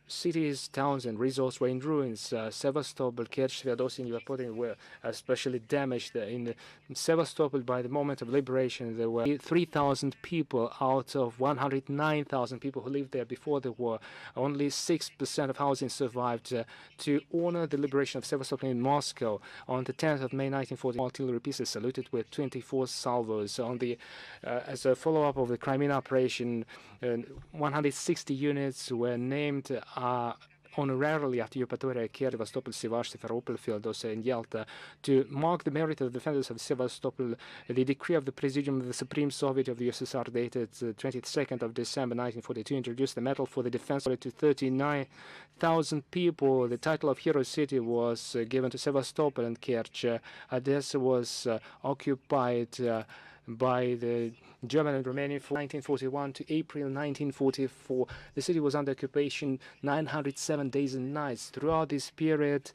B: cities, towns, and resorts were in ruins. Sevastopol, Kerch, Feodosia, and Yevpatoria were especially damaged. In Sevastopol, by the moment of liberation, there were 3,000 people out of 109,000 people who lived there before the war. Only 6% of housing survived. To honor the liberation of Sevastopol in Moscow, on the 10th of May 1940, artillery pieces saluted with 24 salvos. As a follow-up of the Crimean operation, 160 units were named honorarily at Eupatoria, Kiev, Sevastopol, Sevastopol, Simferopol, Feodosia, and Yalta. To mark the merit of the defenders of Sevastopol, the decree of the Presidium of the Supreme Soviet of the USSR dated 22nd of December 1942 introduced the medal for the defense to 39,000 people. The title of Hero City was given to Sevastopol and Kerch. Odessa was occupied by the German and Romanian from 1941 to April 1944. The city was under occupation 907 days and nights. Throughout this period,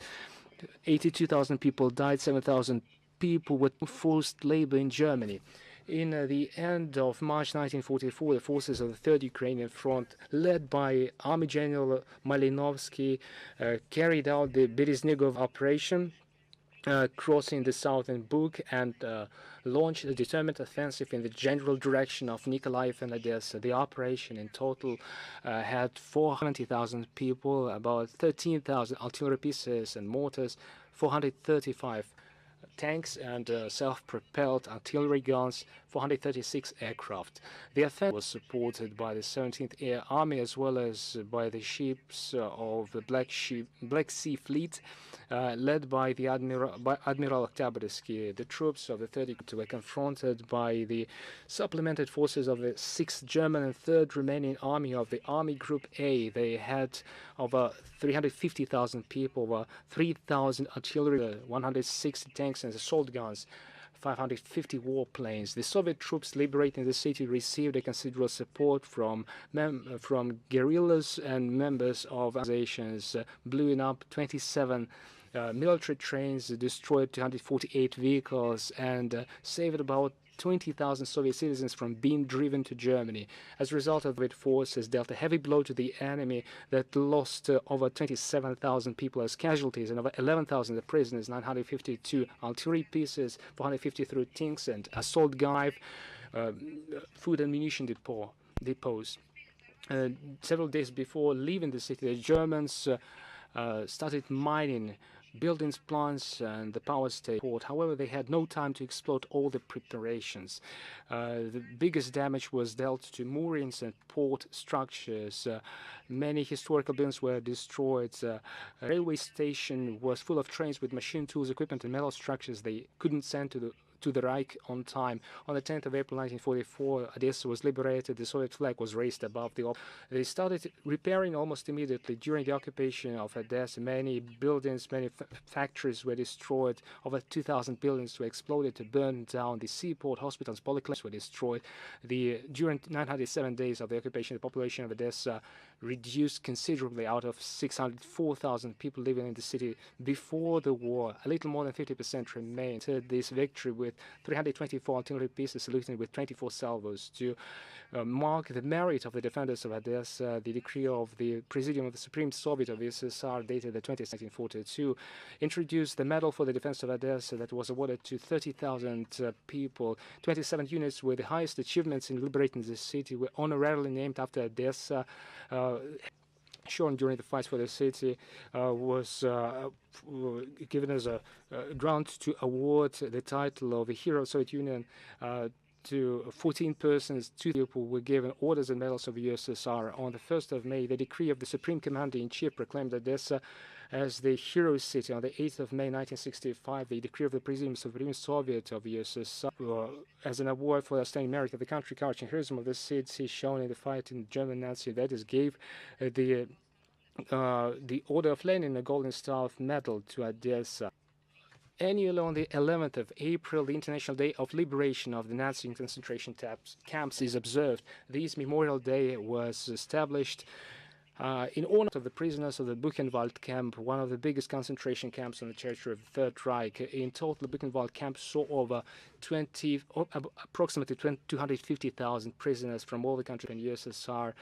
B: 82,000 people died, 7,000 people were forced labor in Germany. In the end of March 1944, the forces of the Third Ukrainian Front, led by Army General Malinovsky, carried out the Bereznigov operation, crossing the southern Bug, and launched a determined offensive in the general direction of Nikolaev and Odessa. The operation in total had 470,000 people, about 13,000 artillery pieces and mortars, 435 tanks and self-propelled artillery guns, 436 aircraft. The offensive was supported by the 17th Air Army as well as by the ships of the Black Sea Fleet, led by the Admiral Oktyabrskyi. The troops of the 30th were confronted by the supplemented forces of the 6th German and 3rd Romanian Army of the Army Group A. They had over 350,000 people, over 3,000 artillery, 160 tanks and assault guns, 550 warplanes. The Soviet troops liberating the city received a considerable support from guerrillas and members of organizations, blowing up 27 military trains, destroyed 248 vehicles, and saved about 20,000 Soviet citizens from being driven to Germany. As a result of it, forces dealt a heavy blow to the enemy that lost over 27,000 people as casualties and over 11,000 as prisoners, 952 artillery pieces, 453 tanks and assault guns, food and munition depots. Several days before leaving the city, the Germans started mining buildings, plants, and the power station. However, they had no time to explode all the preparations. The biggest damage was dealt to moorings and port structures. Many historical buildings were destroyed. A railway station was full of trains with machine tools, equipment, and metal structures they couldn't send to the Reich on time. On the 10th of April 1944, Odessa was liberated. The Soviet flag was raised above the. They started repairing almost immediately. During the occupation of Odessa, many buildings, many factories were destroyed. Over 2,000 buildings were exploded to burn down. The seaport, hospitals, polyclinics were destroyed. During 907 days of the occupation, the population of Odessa reduced considerably. Out of 604,000 people living in the city before the war, a little more than 50% remained. This victory with 324 artillery pieces saluted with 24 salvos. To mark the merit of the defenders of Odessa, the decree of the Presidium of the Supreme Soviet of the USSR dated the 20th, 1942, introduced the medal for the defense of Odessa that was awarded to 30,000 people. 27 units with the highest achievements in liberating the city were honorarily named after Odessa. Shown during the fights for the city was given as a grant to award the title of a hero of the Soviet Union to 14 persons. 2 people were given orders and medals of the USSR. On the 1st of May, the decree of the Supreme Commander-in-Chief proclaimed Odessa as the hero city. On the 8th of May 1965, the decree of the Presidium of the Supreme Soviet of the USSR as an award for the outstanding merit of the country, courage, and heroism of the city shown in the fight in German Nazi invaders, gave the Order of Lenin, a Golden Star Medal to Odessa. Annually on the 11th of April, the International Day of Liberation of the Nazi concentration camps is observed. This Memorial Day was established in honor of the prisoners of the Buchenwald camp, one of the biggest concentration camps on the territory of the Third Reich. In total, the Buchenwald camp saw over approximately 250,000 prisoners from all the countries in the USSR.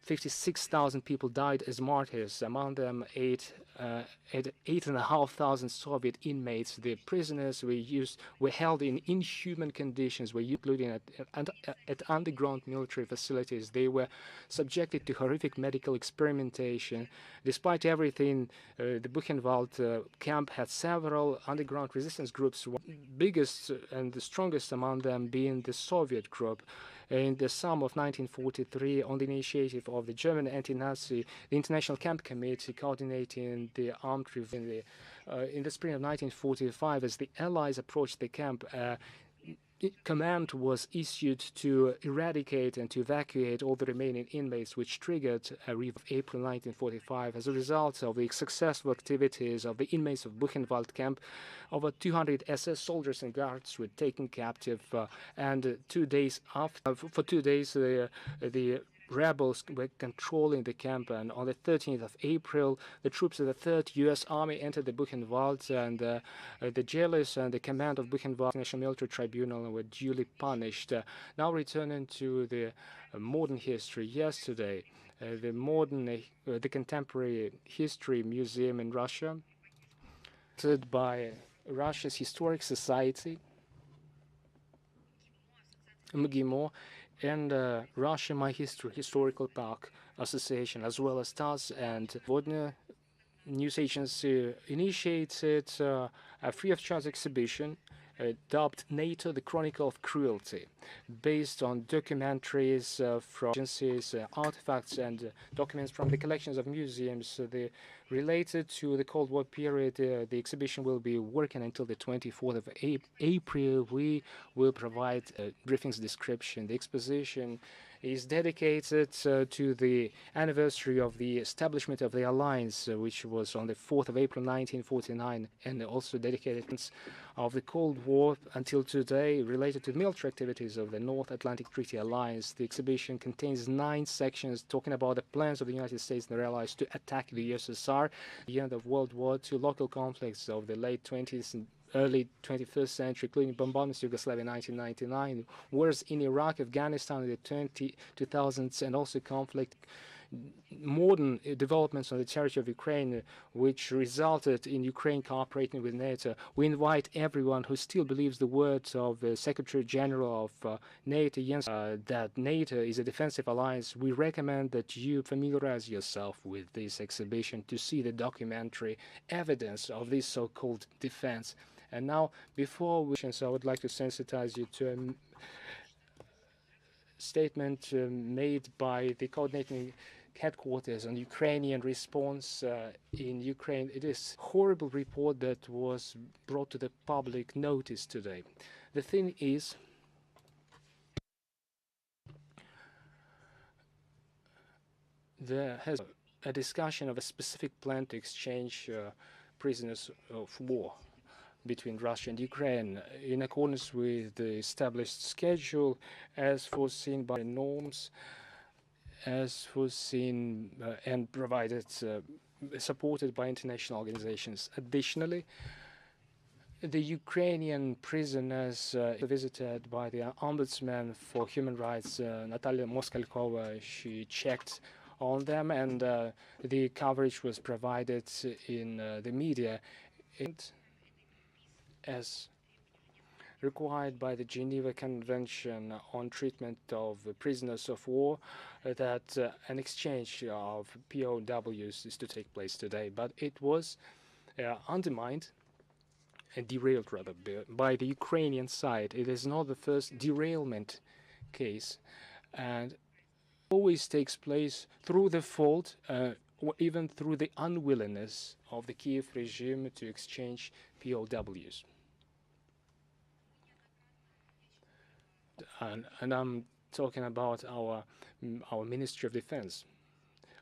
B: 56,000 people died as martyrs, among them 8,500 Soviet inmates. The prisoners were held in inhuman conditions, including at underground military facilities. They were subjected to horrific medical experimentation. Despite everything, the Buchenwald camp had several underground resistance groups, biggest and the strongest among them being the Soviet group. In the summer of 1943, on the initiative of the German anti-Nazi, the International Camp Committee coordinating the armed revolt in the spring of 1945, as the Allies approached the camp, command was issued to eradicate and to evacuate all the remaining inmates, which triggered a revolt of April 1945. As a result of the successful activities of the inmates of Buchenwald camp, over 200 SS soldiers and guards were taken captive, and 2 days after, for 2 days, the rebels were controlling the camp, and on the 13th of April, the troops of the 3rd U.S. Army entered the Buchenwald, and the jailers and the command of Buchenwald National Military Tribunal were duly punished. Now returning to the modern history, yesterday, the Contemporary History Museum in Russia, led by Russia's Historic Society, MGIMO, and Russia My History Historical Park Association, as well as TASS and Vodnia News Agency, initiated a free-of-charge exhibition dubbed NATO, the Chronicle of Cruelty, based on documentaries from agencies, artifacts, and documents from the collections of museums related to the Cold War period. The exhibition will be working until the 24th of April. We will provide a briefings description. The exposition is dedicated to the anniversary of the establishment of the alliance, which was on the 4th of April 1949, and also dedicated of the Cold War until today, related to the military activities of the North Atlantic Treaty Alliance. The exhibition contains 9 sections talking about the plans of the United States and their allies to attack the USSR, the end of World War II, local conflicts of the late 20th and early 21st century, including bombardments of Yugoslavia in 1999, wars in Iraq, Afghanistan in the 2000s, and also conflict, modern developments on the territory of Ukraine, which resulted in Ukraine cooperating with NATO. We invite everyone who still believes the words of the Secretary General of NATO, Jens, that NATO is a defensive alliance. We recommend that you familiarize yourself with this exhibition to see the documentary evidence of this so-called defense. And now, before we, I would like to sensitize you to a statement made by the coordinating headquarters on Ukrainian response in Ukraine. It is a horrible report that was brought to the public notice today. The thing is, there has a discussion of a specific plan to exchange prisoners of war between Russia and Ukraine in accordance with the established schedule as foreseen by norms, as foreseen and provided, supported by international organizations. Additionally, the Ukrainian prisoners visited by the Ombudsman for Human Rights, Natalia Moskalkova, she checked on them, and the coverage was provided in the media. As required by the Geneva Convention on Treatment of Prisoners of War, that an exchange of POWs is to take place today. But it was undermined and derailed, rather, by the Ukrainian side. It is not the first derailment case, and always takes place through the fault or even through the unwillingness of the Kiev regime to exchange POWs. And I'm talking about our Ministry of Defense.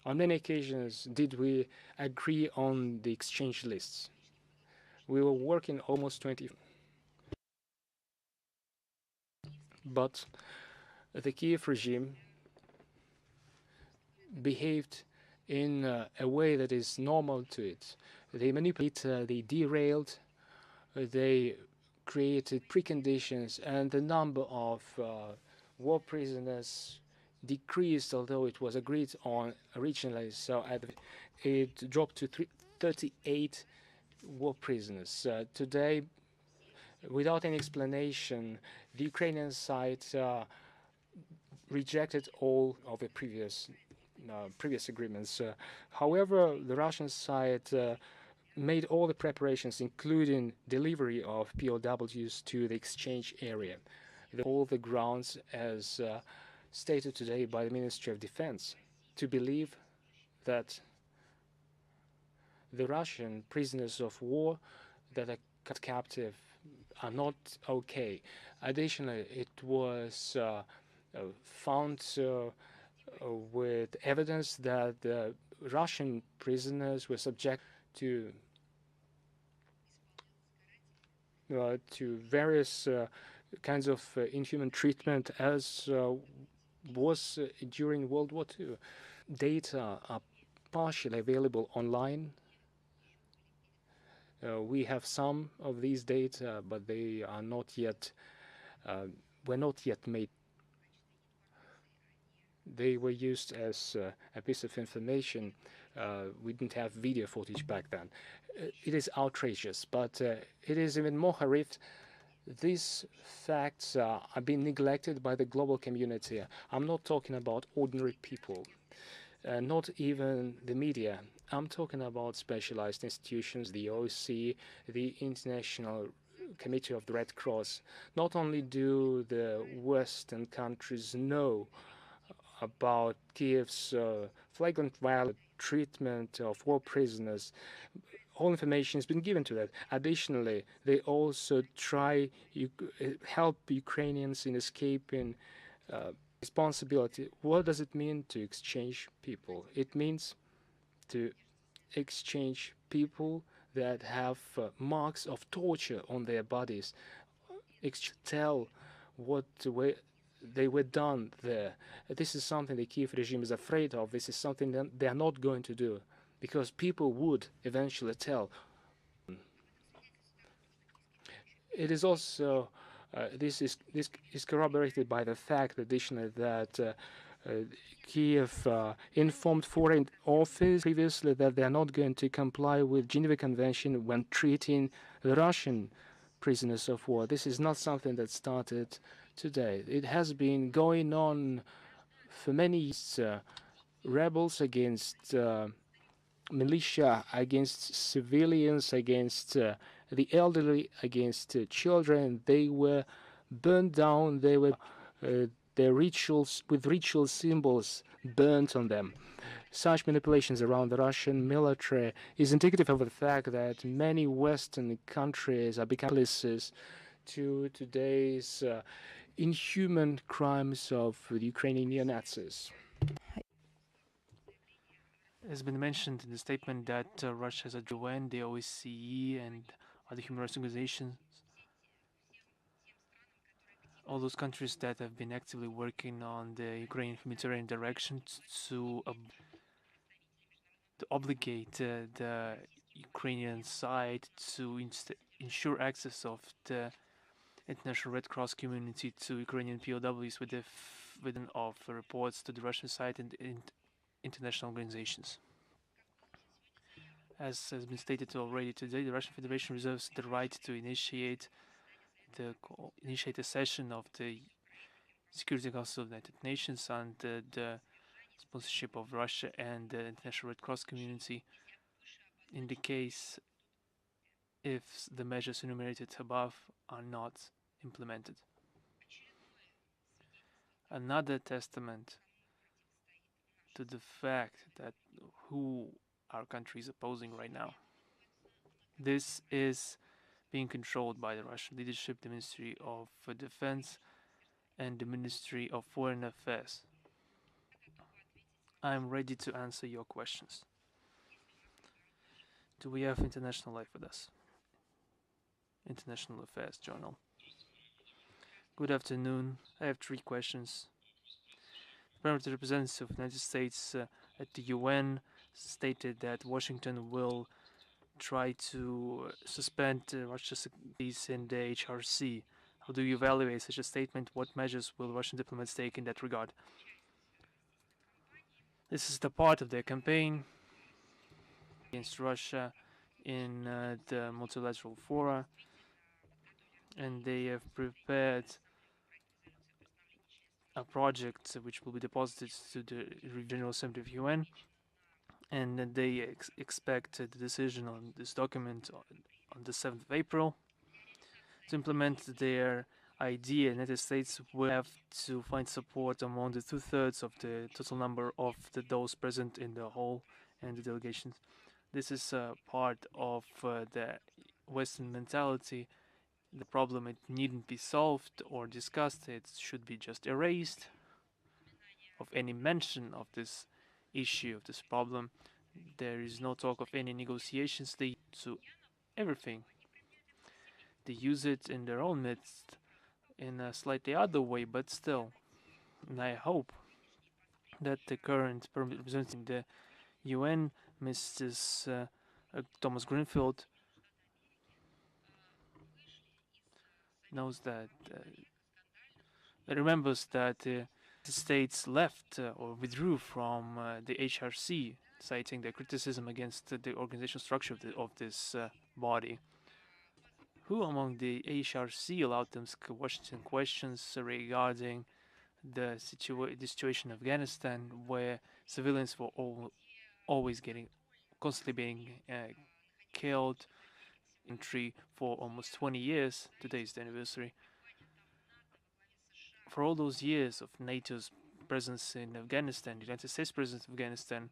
B: On many occasions did we agree on the exchange lists. We were working almost 20, but the Kiev regime behaved in a way that is normal to it. They manipulated, they derailed, they created preconditions, and the number of war prisoners decreased, although it was agreed on originally. So it dropped to 38 war prisoners. Today, without any explanation, the Ukrainian side rejected all of the previous agreements. However, the Russian side made all the preparations, including delivery of POWs to the exchange area. all the grounds as stated today by the Ministry of Defense to believe that the Russian prisoners of war that are cut captive are not okay. Additionally, it was found with evidence that the Russian prisoners were subject to various kinds of inhuman treatment as was during World War II. Data are partially available online. We have some of these data, but they are not yet were not yet made. They were used as a piece of information. We didn't have video footage back then. It is outrageous, but it is even more horrific. These facts are being neglected by the global community. I'm not talking about ordinary people, not even the media. I'm talking about specialized institutions, the OSCE, the International Committee of the Red Cross. Not only do the Western countries know about Kiev's flagrant violent treatment of war prisoners, all information has been given to that. Additionally, they also try help Ukrainians in escaping responsibility. What does it mean to exchange people? It means to exchange people that have marks of torture on their bodies. Tell what they were done there. This is something the Kiev regime is afraid of. This is something that they are not going to do, because people would eventually tell. It is also this is corroborated by the fact, additionally, that Kiev informed Foreign Office previously that they are not going to comply with Geneva Convention when treating the Russian prisoners of war. This is not something that started today. It has been going on for many years. Rebels against militia, against civilians, against the elderly, against children. They were burned down. They were their rituals with ritual symbols burnt on them. Such manipulations around the Russian military is indicative of the fact that many Western countries are becoming accomplices to today's inhuman crimes of the Ukrainian neo-Nazis.
A: It has been mentioned in the statement that Russia has a UN, the OSCE, and other human rights organizations. All those countries that have been actively working on the Ukrainian humanitarian direction to obligate the Ukrainian side to ensure access of the International Red Cross community to Ukrainian POWs within of reports to the Russian side and international organizations. As has been stated already today, the Russian Federation reserves the right to initiate a session of the Security Council of the United Nations under the sponsorship of Russia and the International Red Cross community in the case if the measures enumerated above are not implemented. Another testament to the fact that who our country is opposing right now. This is being controlled by the Russian leadership, the Ministry of Defense, and the Ministry of Foreign Affairs. I'm ready to answer your questions. Do we have International Life with us? International Affairs Journal. Good afternoon. I have 3 questions. The permanent representative of the United States at the UN stated that Washington will try to suspend Russia's activities in the HRC. How do you evaluate such a statement? What measures will Russian diplomats take in that regard? This is the part of their campaign against Russia in the multilateral fora, and they have prepared a project which will be deposited to the General Assembly of UN, and they expect the decision on this document on the 7th of April to implement their idea, United States will have to find support among the 2/3 of the total number of those present in the hall and the delegations. This is part of the Western mentality. The problem, it needn't be solved or discussed. It should be just erased of any mention of this issue, of this problem. There is no talk of any negotiations. They do everything. They use it in their own midst in a slightly other way, but still. And I hope that the current representing the UN, Mrs. Thomas Greenfield, knows that, remembers that the states left or withdrew from the HRC, citing the criticism against the organizational structure of this body. Who among the HRC allowed them Washington questions regarding the situation in Afghanistan, where civilians were always constantly being killed in country for almost 20 years. Today is the anniversary. For all those years of NATO's presence in Afghanistan, the United States presence in Afghanistan,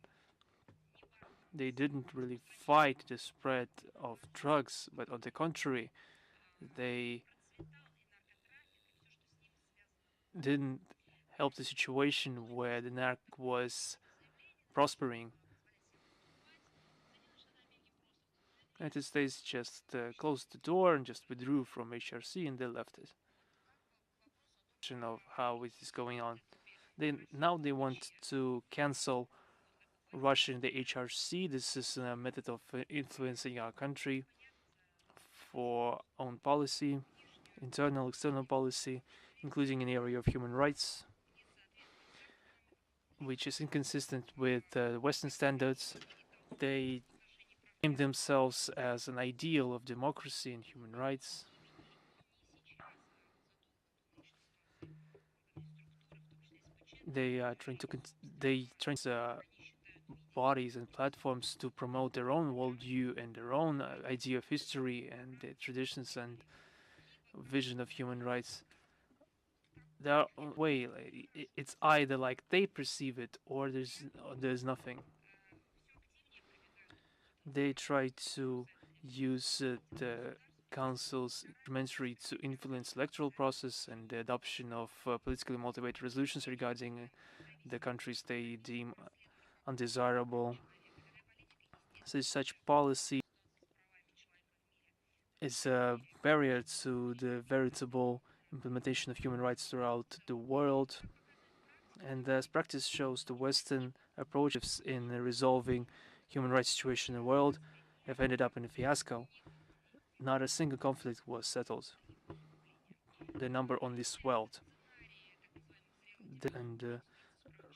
A: they didn't really fight the spread of drugs, but on the contrary, they didn't help the situation where the NARC was prospering. The United States just closed the door and just withdrew from HRC, and they left it. Of how it is going on. Now they want to cancel Russia in the HRC. This is a method of influencing our country for own policy, internal, external policy, including in the area of human rights, which is inconsistent with Western standards. They name themselves as an ideal of democracy and human rights. They are trying to bodies and platforms to promote their own worldview and their own idea of history and traditions and vision of human rights. Their way, it's either like they perceive it or there's nothing. They try to use the council's instrumentary to influence electoral process and the adoption of politically motivated resolutions regarding the countries they deem undesirable. So such policy is a barrier to the veritable implementation of human rights throughout the world. And as practice shows, the Western approaches in resolving human rights situation in the world have ended up in a fiasco. Not a single conflict was settled. The number only swelled. And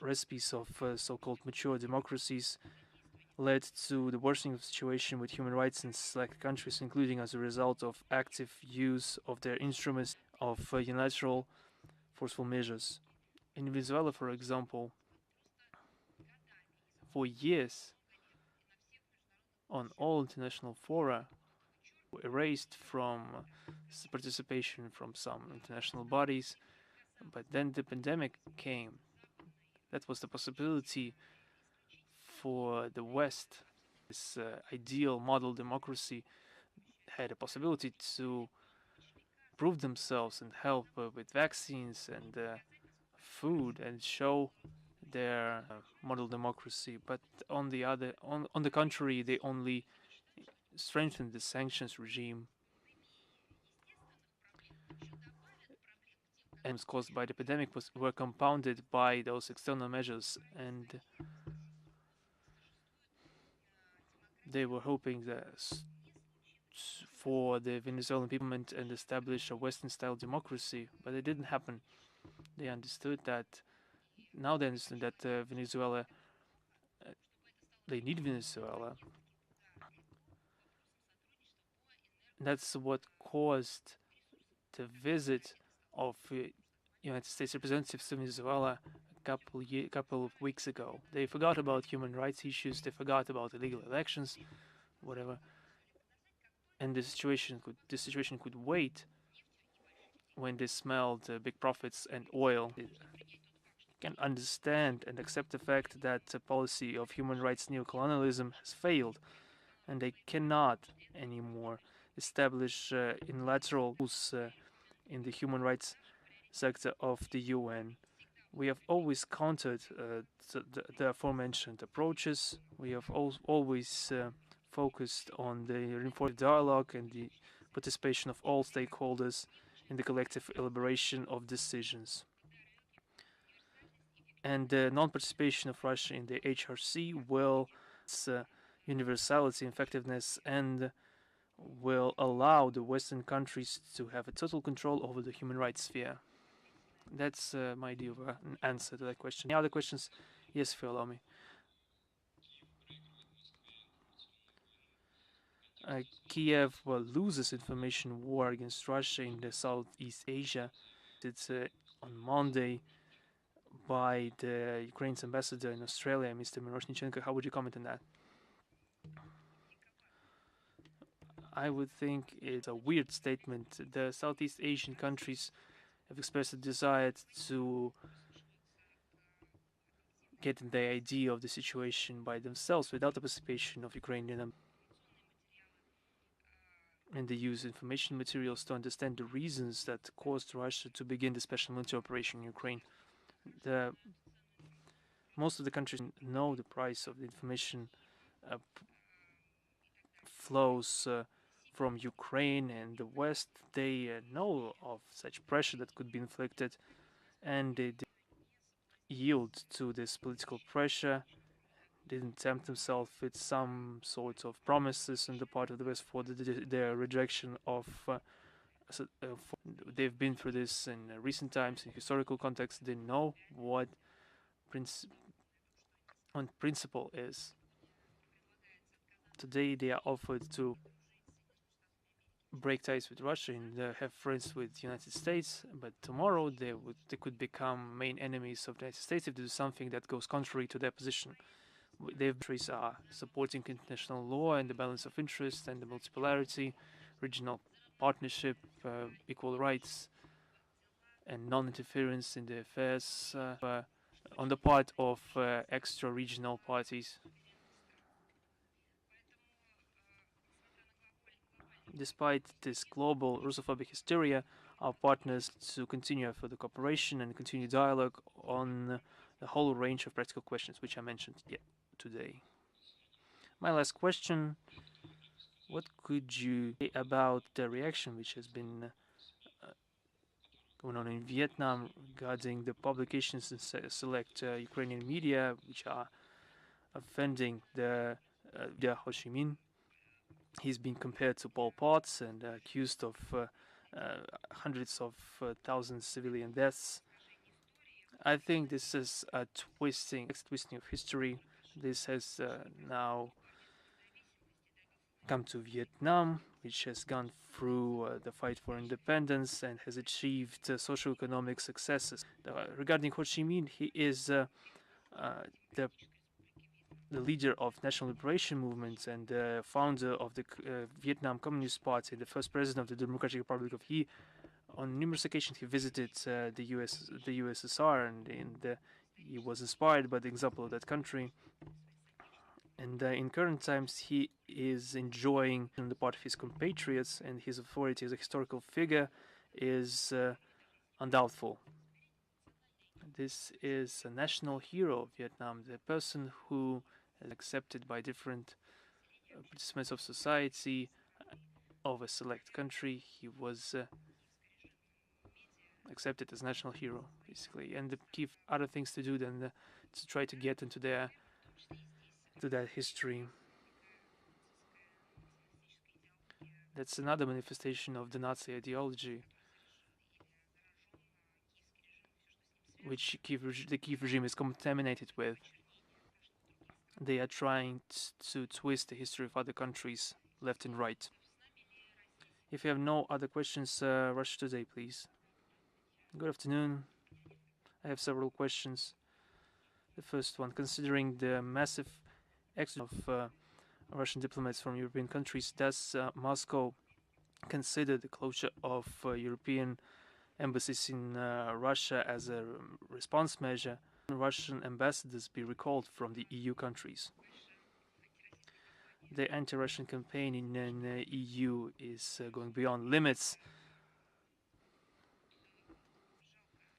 A: recipes of so-called mature democracies led to the worsening of the situation with human rights in select countries, including as a result of active use of their instruments of unilateral forceful measures. In Venezuela, for example, for years, on all international fora, erased from participation from some international bodies, but then the pandemic came. That was the possibility for the West. This ideal model democracy had a possibility to prove themselves and help with vaccines and food and show their model democracy. But on the contrary, they only strengthened the sanctions regime and was caused by the pandemic were compounded by those external measures, and they were hoping that for the Venezuelan people and establish a Western-style democracy, but it didn't happen. They understood that. Now they understand that Venezuela, they need Venezuela. That's what caused the visit of United States representatives to Venezuela a couple of weeks ago. They forgot about human rights issues. They forgot about illegal elections, whatever. And the situation could wait. when they smelled big profits and oil, they can understand and accept the fact that the policy of human rights neocolonialism has failed, and they cannot anymore establish unilateral rules in the human rights sector of the UN. We have always countered the aforementioned approaches. We have always focused on the reinforced dialogue and the participation of all stakeholders in the collective elaboration of decisions. And the non-participation of Russia in the HRC will universality and effectiveness and will allow the Western countries to have a total control over the human rights sphere. That's my idea of an answer to that question. Any other questions? Yes, if you allow me. Kiev loses information war against Russia in the Southeast Asia. It's on Monday by the Ukraine's ambassador in Australia, Mr. Miroshnichenko. How would you comment on that? I would think it's a weird statement. The Southeast Asian countries have expressed a desire to get the idea of the situation by themselves without the participation of Ukrainian, and they use information materials to understand the reasons that caused Russia to begin the special military operation in Ukraine. Most of the countries know the price of the information flows from Ukraine and the West. They know of such pressure that could be inflicted, and they yield to this political pressure. Didn't tempt themselves with some sort of promises on the part of the West for their rejection of. They've been through this in recent times in historical context. They know what principle is. Today they are offered to break ties with Russia and have friends with the United States, but tomorrow they could become main enemies of the United States if they do something that goes contrary to their position. Their countries are supporting international law and the balance of interest and the multipolarity, regional partnership, equal rights, and non-interference in the affairs on the part of extra-regional parties. Despite this global Russophobic hysteria, our partners to continue further cooperation and continue dialogue on the whole range of practical questions which I mentioned today. My last question: what could you say about the reaction which has been going on in Vietnam regarding the publications in select Ukrainian media which are offending the Ho Chi Minh? He's been compared to Pol Pot and accused of hundreds of thousands of civilian deaths. I think this is a twisting of history. This has now come to Vietnam, which has gone through the fight for independence and has achieved socio-economic successes. Regarding Ho Chi Minh, he is the leader of National Liberation Movement and the founder of the Vietnam Communist Party, the first president of the Democratic Republic of He. On numerous occasions, he visited the USSR, and he was inspired by the example of that country. And in current times, he is enjoying on the part of his compatriots, and his authority as a historical figure is undoubtful. This is a national hero of Vietnam, the person who is accepted by different participants of society of a select country. He was accepted as national hero, basically, and the key other things to do than to try to get into that history. That's another manifestation of the Nazi ideology, which the Kiev regime is contaminated with. They are trying to twist the history of other countries left and right. If you have no other questions, Russia Today, please. Good afternoon. I have several questions. The first one: considering the massive exodus of Russian diplomats from European countries, does Moscow consider the closure of European embassies in Russia as a response measure. Russian ambassadors be recalled from the EU countries. The anti-Russian campaign in the EU is going beyond limits.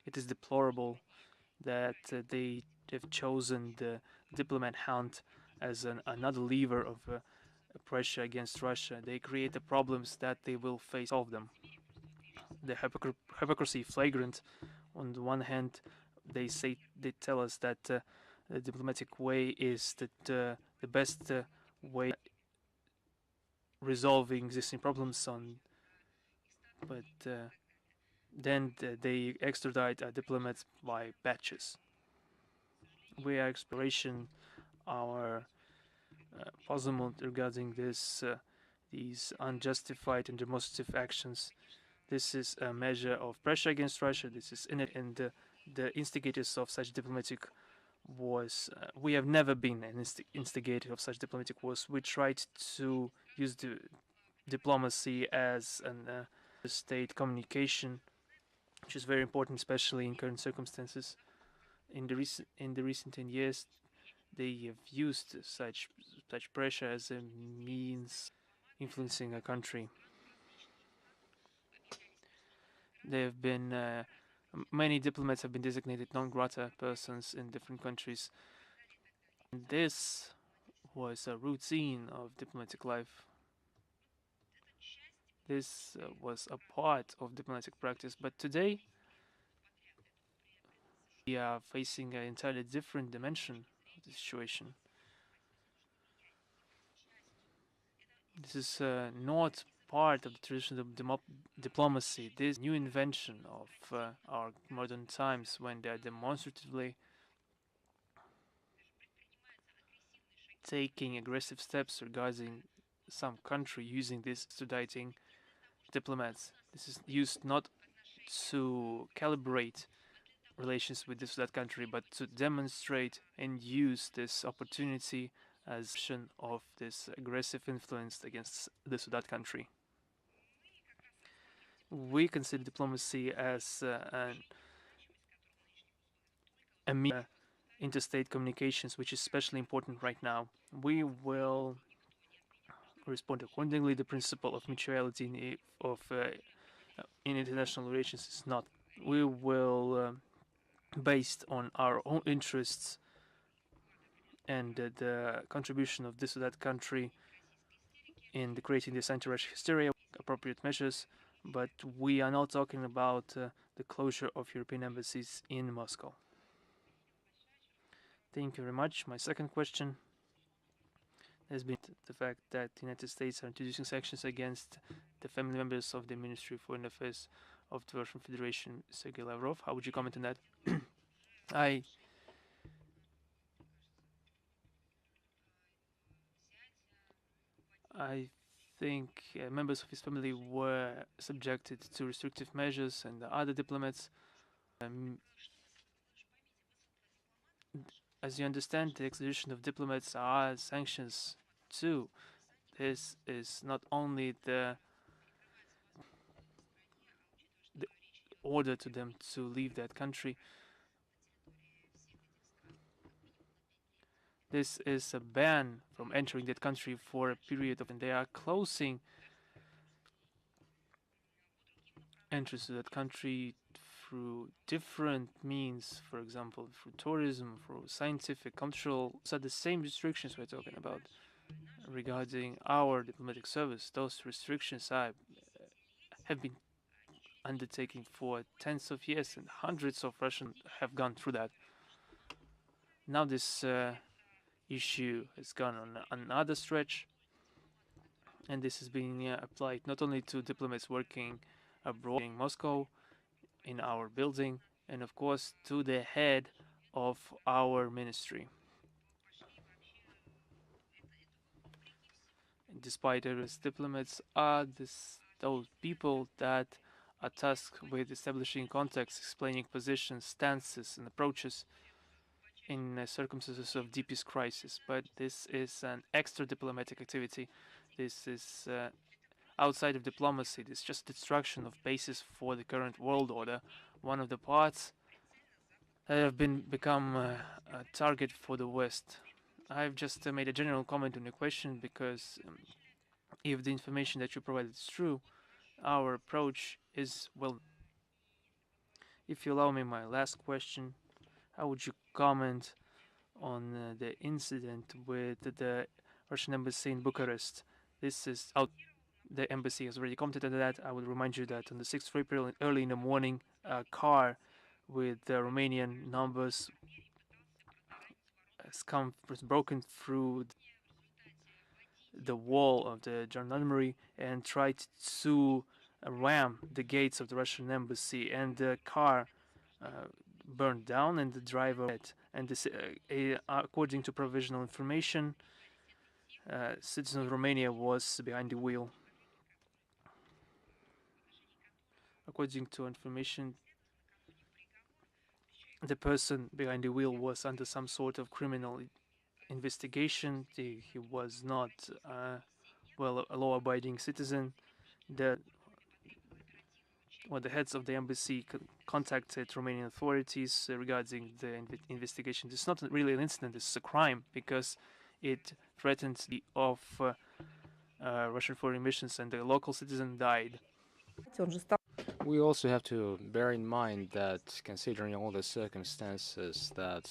A: It is deplorable that they have chosen the diplomat hunt as another lever of pressure against Russia. They create the problems that they will face, solve them. The hypocrisy flagrant. On the one hand, they tell us that the diplomatic way is the best way resolving existing problems but then they extradite diplomats by batches. We are exploration our puzzlement regarding these unjustified and demonstrative actions. This is a measure of pressure against Russia. This is in it, and the instigators of such diplomatic wars. We have never been an instigator of such diplomatic wars. We tried to use the diplomacy as an state communication, which is very important, especially in current circumstances. In the recent 10 years, they have used such pressure as a means influencing a country. There have been many diplomats have been designated non grata persons in different countries. And this was a routine of diplomatic life. This was a part of diplomatic practice, but today we are facing an entirely different dimension of the situation. This is not part of the tradition of diplomacy. This new invention of our modern times, when they are demonstratively taking aggressive steps regarding some country using this extraditing diplomats. This is used not to calibrate relations with that country, but to demonstrate and use this opportunity as of this aggressive influence against that country. We consider diplomacy as interstate communications, which is especially important right now. We will respond accordingly. The principle of mutuality in international relations is not. We will, based on our own interests and the contribution of this or that country in creating this anti-Russian hysteria, appropriate measures. But we are not talking about the closure of European embassies in Moscow. Thank you very much. My second question has been the fact that the United States are introducing sanctions against the family members of the Ministry of Foreign Affairs of the Russian Federation, Sergei Lavrov. How would you comment on that? I think members of his family were subjected to restrictive measures, and the other diplomats. As you understand, the extradition of diplomats are sanctions too. This is not only the order to them to leave that country. This is a ban from entering that country for a period of, and they are closing entrance to that country through different means, for example, through tourism, through scientific, cultural. So the same restrictions we're talking about regarding our diplomatic service. Those restrictions have been undertaken for tens of years, and hundreds of Russians have gone through that. Now this issue has gone on another stretch, and this is being applied not only to diplomats working abroad in Moscow, in our building, and of course to the head of our ministry. And despite it, diplomats are those people that are tasked with establishing context, explaining positions, stances, and approaches in circumstances of deepest crisis. But this is an extra diplomatic activity. This is outside of diplomacy. It's just destruction of basis for the current world order. One of the parts have become a target for the West. I've just made a general comment on your question because if the information that you provided is true, our approach is well. If you allow me, my last question: how would you comment on the incident with the Russian embassy in Bucharest? This is out. The embassy has already commented on that. I will remind you that on the 6th of April, early in the morning, a car with Romanian numbers was broken through the wall of the gendarmerie and tried to ram the gates of the Russian embassy, and the car burned down, and the driver died. And this, according to provisional information, citizen of Romania was behind the wheel. According to information, the person behind the wheel was under some sort of criminal investigation. He was not, a law-abiding citizen. The heads of the embassy contacted Romanian authorities regarding the investigation. It's not really an incident; it's a crime because it threatened the of Russian foreign missions, and the local citizen died.
B: We also have to bear in mind that, considering all the circumstances, that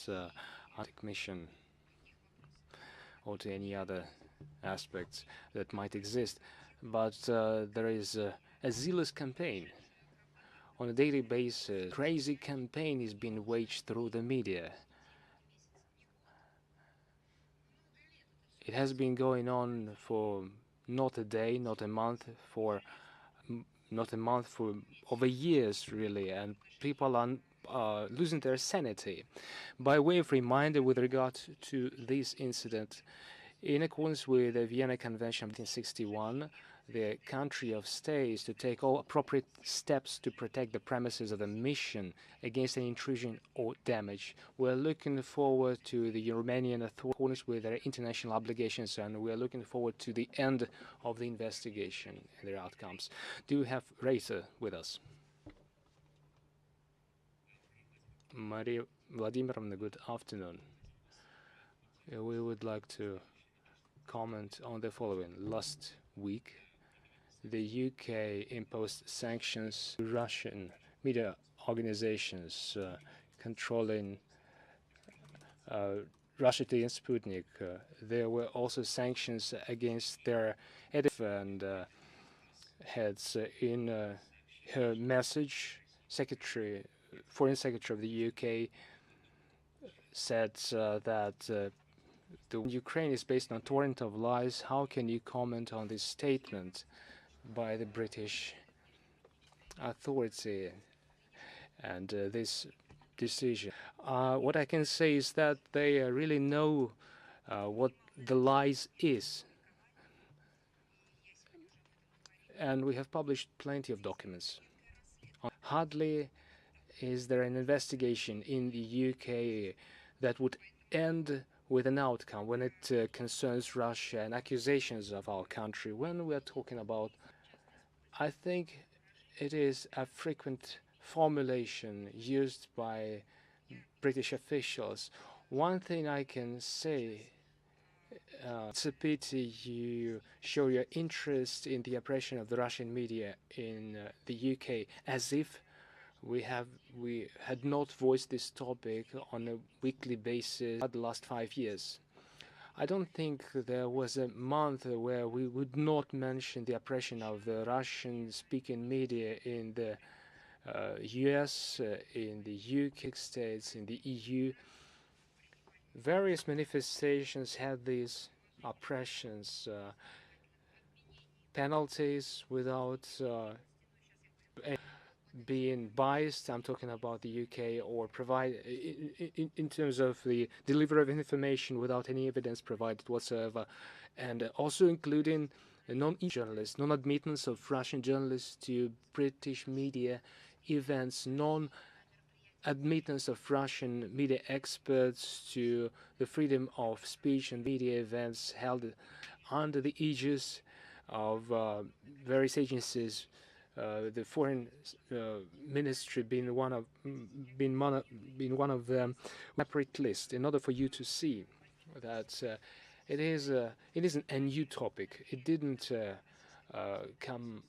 B: mission or to any other aspects that might exist, but there is a zealous campaign on a daily basis. Crazy campaign is being waged through the media. It has been going on for not a day, not a month, for over years, really, and people are losing their sanity. By way of reminder with regard to this incident, in accordance with the Vienna Convention of 1961, the country of state is to take all appropriate steps to protect the premises of the mission against any intrusion or damage. We're looking forward to the Romanian authorities with their international obligations, and we're looking forward to the end of the investigation and their outcomes. Do we have Reita with us? Maria Vladimirovna, good afternoon. We would like to comment on the following. Last week, the UK imposed sanctions to Russian media organizations controlling Russia Today and Sputnik. There were also sanctions against their editor and heads. In her message, Foreign Secretary of the UK said that the Ukraine is based on a torrent of lies. How can you comment on this statement by the British authority and this decision? What I can say is that they really know what the lies is, and we have published plenty of documents. Hardly is there an investigation in the UK that would end with an outcome when it concerns Russia and accusations of our country. When we are talking about, I think it is a frequent formulation used by British officials. One thing I can say, it's a pity you show your interest in the oppression of the Russian media in the UK, as if we had not voiced this topic on a weekly basis for the last 5 years. I don't think there was a month where we would not mention the oppression of the Russian-speaking media in the US, in the UK states, in the EU. Various manifestations had these oppressions, penalties without being biased. I'm talking about the UK, or in terms of the delivery of information without any evidence provided whatsoever, and also including non-journalists, non-admittance of Russian journalists to British media events, non-admittance of Russian media experts to the freedom of speech and media events held under the aegis of various agencies, the foreign ministry being one of them, separate list in order for you to see that it isn't a new topic. It didn't come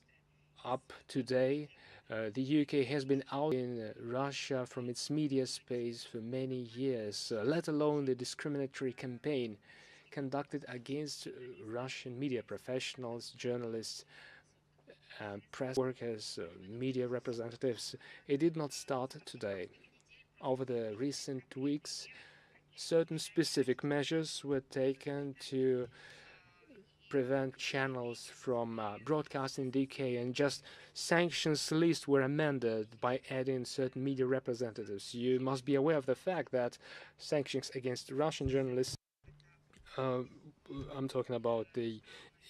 B: up today. The UK has been out in Russia from its media space for many years, let alone the discriminatory campaign conducted against Russian media professionals, journalists, press workers, media representatives. It did not start today. Over the recent weeks, certain specific measures were taken to prevent channels from broadcasting in the UK, and just sanctions list were amended by adding certain media representatives. You must be aware of the fact that sanctions against Russian journalists, I'm talking about the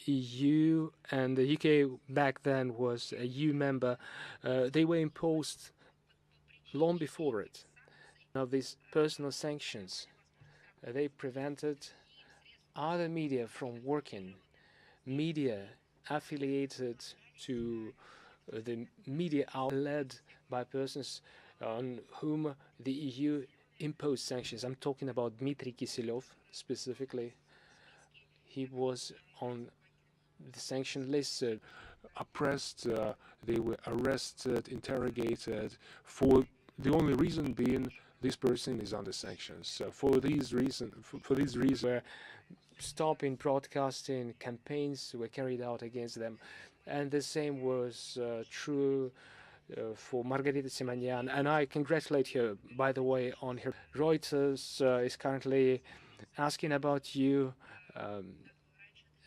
B: EU, and the UK back then was a EU member, they were imposed long before it. Now these personal sanctions, they prevented other media from working. Media affiliated to the media outlet led by persons on whom the EU imposed sanctions. I'm talking about Dmitry Kiselov specifically. He was on the sanction list. Oppressed, they were arrested, interrogated, for the only reason being this person is under sanctions. For these reasons, stopping broadcasting campaigns were carried out against them, and the same was true for Margarita Simonyan. And I congratulate her, by the way, on her. Reuters is currently asking about you,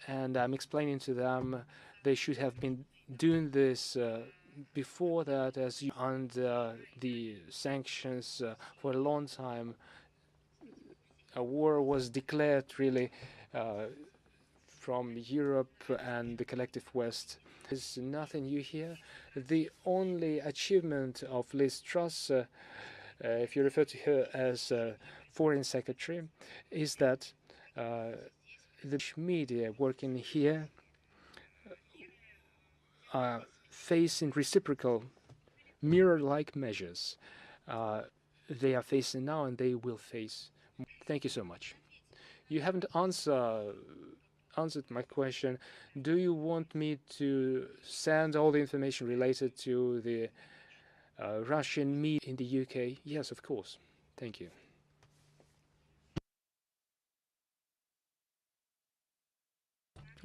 B: and I'm explaining to them they should have been doing this before that, as you under the sanctions for a long time. A war was declared really from Europe and the collective West. There's nothing new here. The only achievement of Liz Truss, if you refer to her as Foreign Secretary, is that the media working here are facing reciprocal, mirror-like measures. They are facing now, and they will face. Thank you so much. You haven't answered my question. Do you want me to send all the information related to the Russian media in the UK? Yes, of course. Thank you.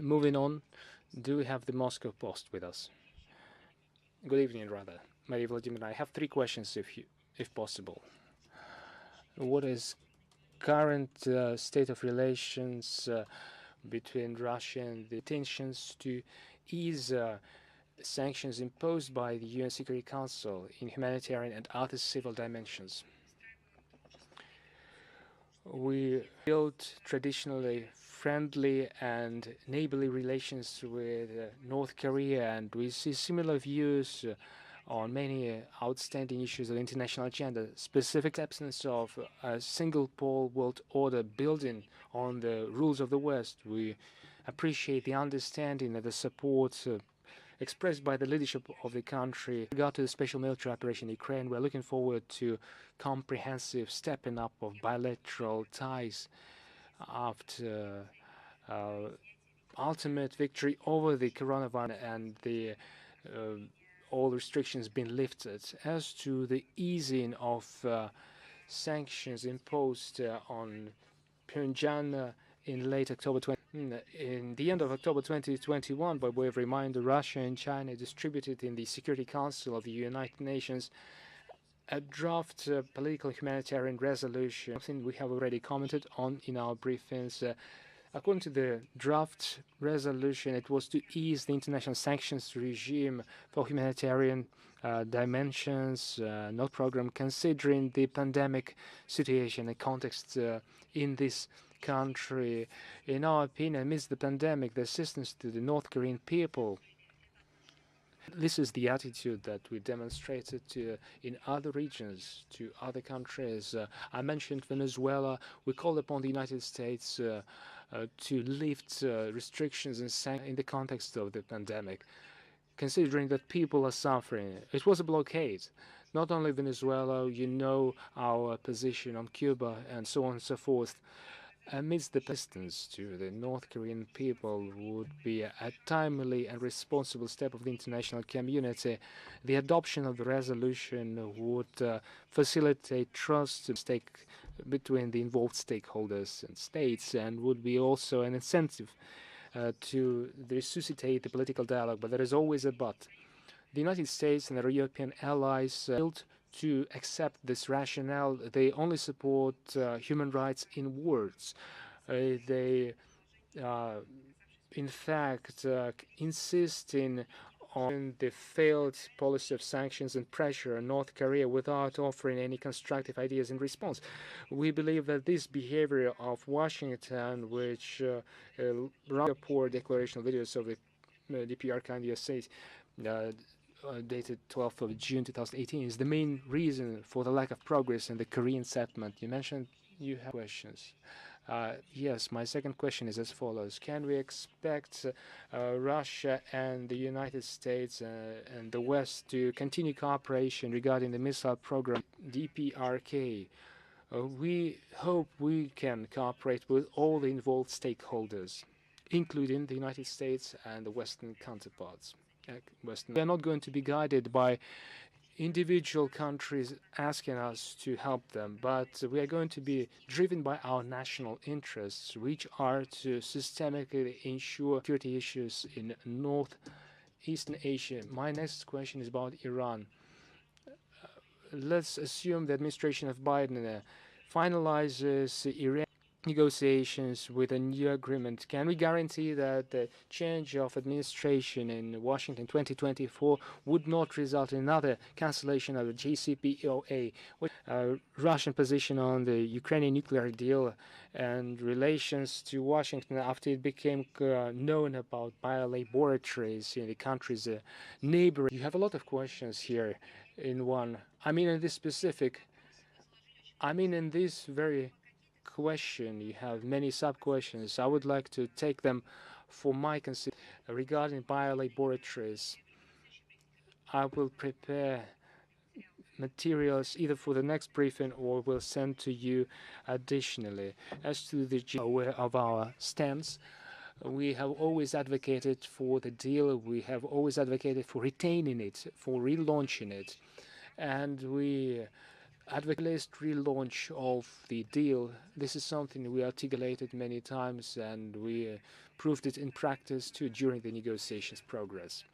B: Moving on, do we have the Moscow Post with us? Good evening, rather. Maria Vladimirovna, I have three questions, if possible. What is current state of relations between Russia and the intentions to ease sanctions imposed by the UN Security Council in humanitarian and other civil dimensions? We built traditionally friendly and neighborly relations with North Korea, and we see similar views on many outstanding issues of the international agenda. Specific absence of a single pole world order building on the rules of the West. We appreciate the understanding and the support expressed by the leadership of the country. With regard to the special military operation in Ukraine, we're looking forward to comprehensive stepping up of bilateral ties after ultimate victory over the coronavirus and the all restrictions been lifted. As to the easing of sanctions imposed on Pyongyang in late October in the end of October 2021, by way of reminder, Russia and China distributed in the Security Council of the United Nations a draft political humanitarian resolution, something we have already commented on in our briefings. According to the draft resolution, it was to ease the international sanctions regime for humanitarian dimensions, not program, considering the pandemic situation and context in this country. In our opinion, amidst the pandemic, the assistance to the North Korean people, this is the attitude that we demonstrated in other regions, to other countries. I mentioned Venezuela. We called upon the United States to lift restrictions and sanctions in the context of the pandemic, considering that people are suffering. It was a blockade. Not only Venezuela, you know our position on Cuba and so on and so forth. Amidst the persistence to the North Korean people would be a timely and responsible step of the international community. The adoption of the resolution would facilitate trust stake between the involved stakeholders and states, and would be also an incentive to resuscitate the political dialogue. But there is always a but. The United States and the European allies failed to accept this rationale. They only support human rights in words. They, in fact, insisting on the failed policy of sanctions and pressure on North Korea without offering any constructive ideas in response. We believe that this behavior of Washington, which rather poor declaration of videos of the DPR kind USA, dated 12th of June 2018, is the main reason for the lack of progress in the Korean settlement. You mentioned you have questions. Yes, my second question is as follows. Can we expect Russia and the United States and the West to continue cooperation regarding the missile program DPRK? We hope we can cooperate with all the involved stakeholders, including the United States and the Western counterparts. We are not going to be guided by individual countries asking us to help them, but we are going to be driven by our national interests, which are to systemically ensure security issues in Northeastern Asia. My next question is about Iran. Let's assume the administration of Biden finalizes Iran negotiations with a new agreement. Can we guarantee that the change of administration in Washington 2024 would not result in another cancellation of the JCPOA? Russian position on the Ukrainian nuclear deal and relations to Washington after it became known about biolaboratories in the country's neighbor. You have a lot of questions here in one. In this very question, you have many sub-questions. I would like to take them for my consideration. Regarding biolaboratories, I will prepare materials either for the next briefing or will send to you additionally. As to the aware of our stance, we have always advocated for the deal. We have always advocated for retaining it, for relaunching it, and we advocate relaunch of the deal. This is something we articulated many times, and we proved it in practice too during the negotiations progress.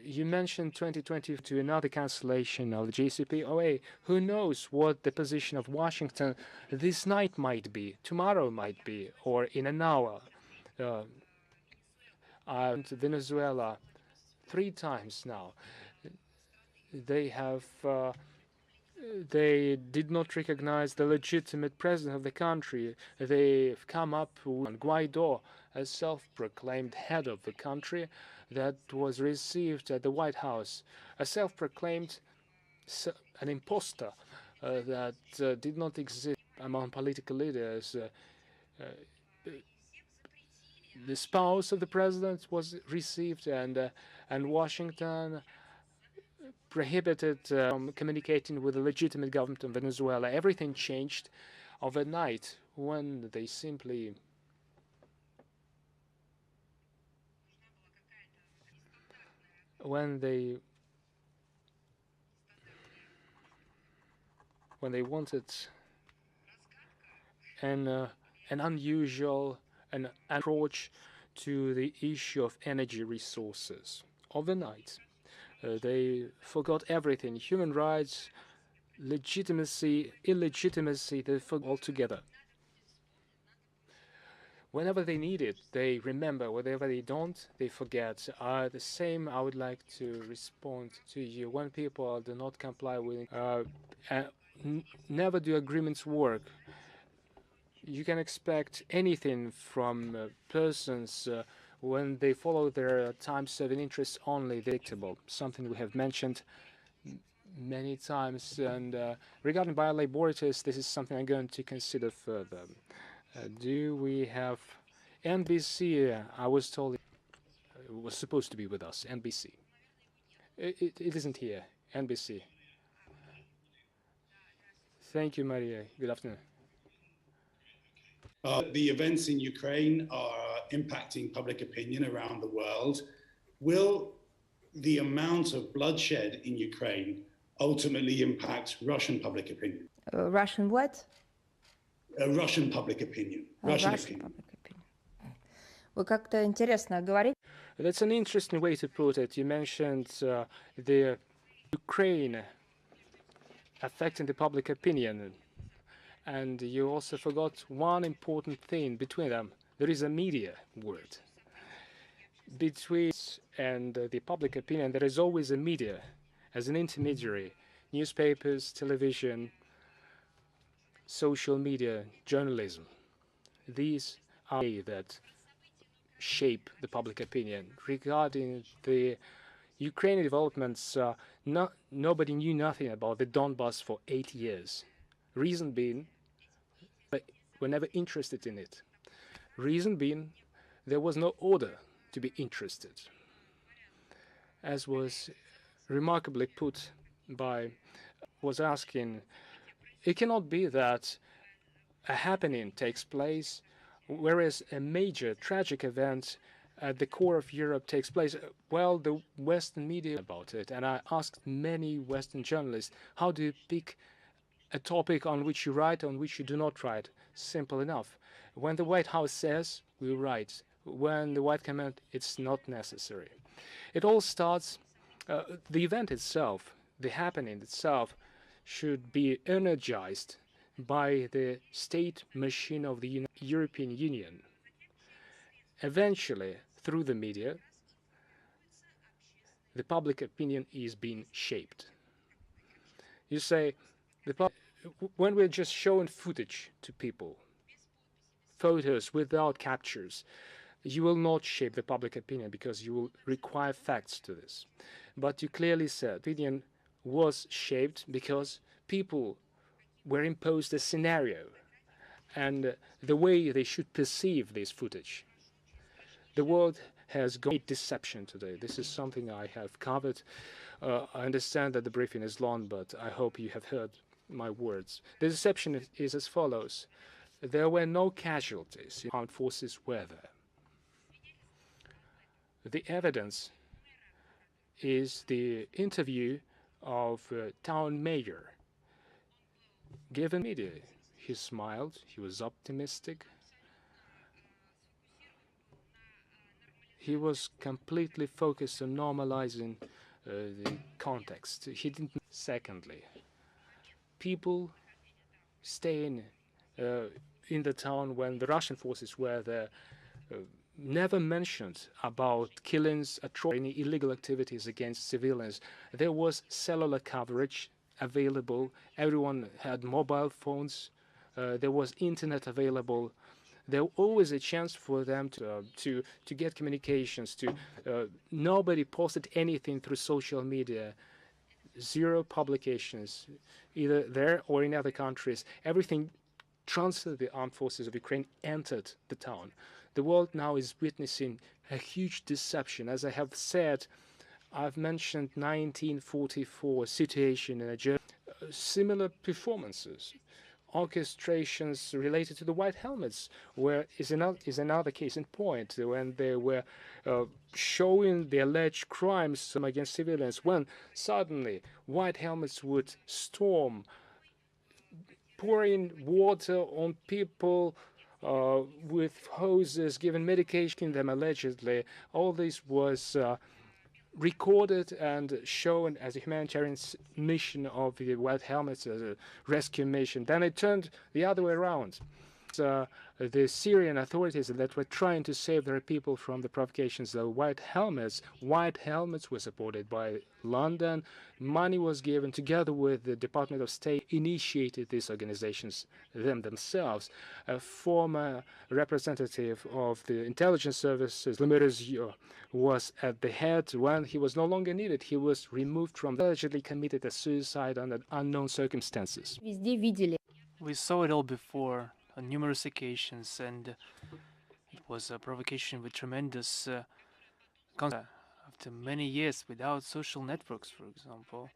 B: You mentioned 2020 to another cancellation of the JCPOA. Who knows what the position of Washington this night might be, tomorrow might be, or in an hour. And Venezuela 3 times now. They did not recognize the legitimate president of the country. They've come up with Guaido, a self-proclaimed head of the country that was received at the White House, a self-proclaimed an imposter that did not exist among political leaders. The spouse of the president was received, and Washington prohibited from communicating with the legitimate government of Venezuela. Everything changed overnight when they simply wanted an unusual approach to the issue of energy resources. Overnight, they forgot everything: human rights, legitimacy, illegitimacy. They forgot altogether. Whenever they need it, they remember. Whenever they don't, they forget. The same I would like to respond to you. When people do not comply with never do agreements work. You can expect anything from persons when they follow their time-serving interests only. Predictable, something we have mentioned many times. And regarding biolaboratories, this is something I'm going to consider further. Do we have NBC? I was told it was supposed to be with us. NBC. It isn't here. NBC. Thank you, Maria. Good afternoon.
C: The events in Ukraine are impacting public opinion around the world. Will the amount of bloodshed in Ukraine ultimately impact Russian public opinion?
D: Russian what?
C: Russian public opinion. Russian opinion.
D: Public opinion. Вы как-то интересно говорите.
B: That's an interesting way to put it. You mentioned the Ukraine affecting the public opinion, and you also forgot one important thing between them. There is a media word. Between and the public opinion, there is always a media as an intermediary. Newspapers, television, social media, journalism. These are that shape the public opinion. Regarding the Ukrainian developments, nobody knew nothing about the Donbas for 8 years. Reason being, they were never interested in it. Reason being, there was no order to be interested. As was remarkably put by, was asking, it cannot be that a happening takes place, whereas a major tragic event at the core of Europe takes place. Well, the Western media about it, and I asked many Western journalists, how do you pick a topic on which you write, on which you do not write? Simple enough. When the White House says, we write. When the White Command, it's not necessary. It all starts, the event itself, the happening itself, should be energized by the state machine of the European Union. Eventually, through the media, the public opinion is being shaped. You say, when we're just showing footage to people, photos without captures, you will not shape the public opinion because you will require facts to this. But you clearly said opinion was shaped because people were imposed a scenario and the way they should perceive this footage. The world has great deception today. This is something I have covered. I understand that the briefing is long, but I hope you have heard my words. The deception is as follows. There were no casualties. Armed forces were there. The evidence is the interview of town mayor given media. He smiled, he was optimistic. He was completely focused on normalizing the context. He didn't. Secondly, people staying in the town when the Russian forces were there never mentioned about killings, any illegal activities against civilians. There was cellular coverage available. Everyone had mobile phones. There was internet available. There was always a chance for them to get communications. Nobody posted anything through social media. Zero publications, either there or in other countries. Everything transferred the armed forces of Ukraine entered the town. The world now is witnessing a huge deception. As I have said, I've mentioned 1944 situation in a German, similar performances, orchestrations related to the white helmets, where is another case in point when they were showing the alleged crimes against civilians, when suddenly white helmets would storm, pouring water on people with hoses, giving medication them allegedly. All this was recorded and shown as a humanitarian mission of the white helmets, as a rescue mission. Then it turned the other way around. The Syrian authorities that were trying to save their people from the provocations of white helmets were supported by London. Money was given together with the Department of State, initiated these organizations themselves. A former representative of the intelligence services, was at the head. When he was no longer needed, he was removed from allegedly committed a suicide under unknown circumstances.
A: We saw it all before. on numerous occasions, and it was a provocation with tremendous after many years without social networks, for example,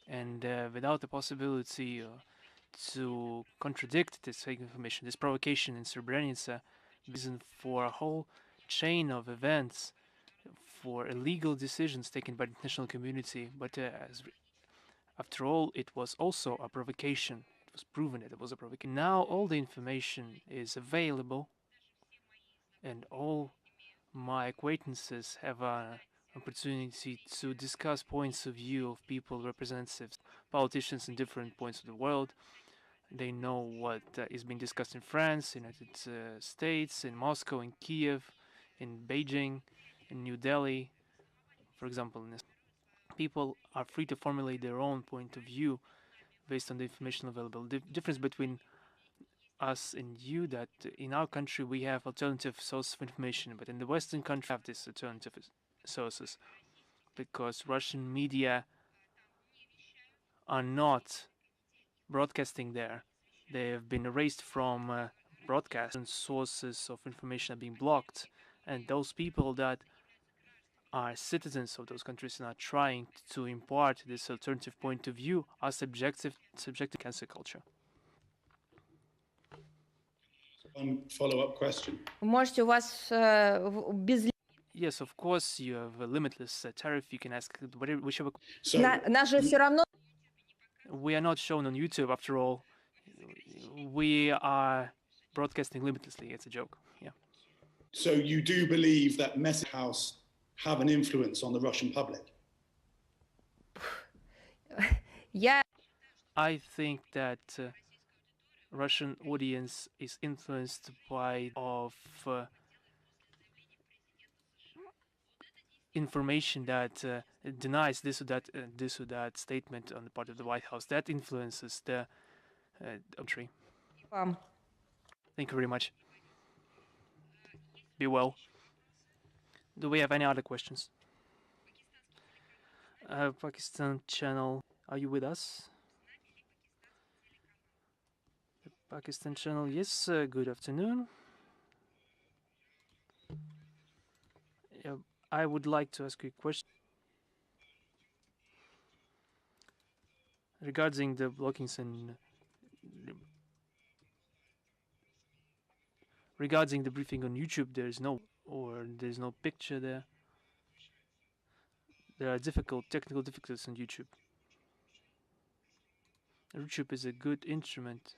A: and without the possibility to contradict this fake information, this provocation in Srebrenica, reason for a whole chain of events, for illegal decisions taken by the international community. But after all, it was also a provocation. It was proven that it was a provocation. Now all the information is available, and all my acquaintances have an opportunity to discuss points of view of people, representatives, politicians in different points of the world. They know what is being discussed in France, United States, in Moscow, in Kiev, in Beijing, in New Delhi, for example. People are free to formulate their own point of view based on the information available. The difference between us and you, that in our country we have alternative sources of information, but in the Western country we have these alternative sources because Russian media are not broadcasting there. They have been erased from broadcast, and sources of information are being blocked, and those people that are citizens of those countries and are trying to impart this alternative point of view are subjective to cancel culture.
C: One follow-up question.
D: Можете у вас без...
A: Yes, of course, you have a limitless tariff. You can ask whatever, whichever.
C: So
D: Нас же все равно...
A: We are not shown on YouTube, after all. We are broadcasting limitlessly. It's a joke. Yeah.
C: So you do believe that message house have an influence on the Russian public?
D: Я...
A: I think that Russian audience is influenced by information that denies this or that statement on the part of the White House. That influences the country. Thank you very much. Be well. Do we have any other questions? Pakistan channel, are you with us? The Pakistan channel, yes, good afternoon. I would like to ask you a question regarding the blockings and regarding the briefing on YouTube. There's no picture there. There are technical difficulties on YouTube. YouTube is a good instrument.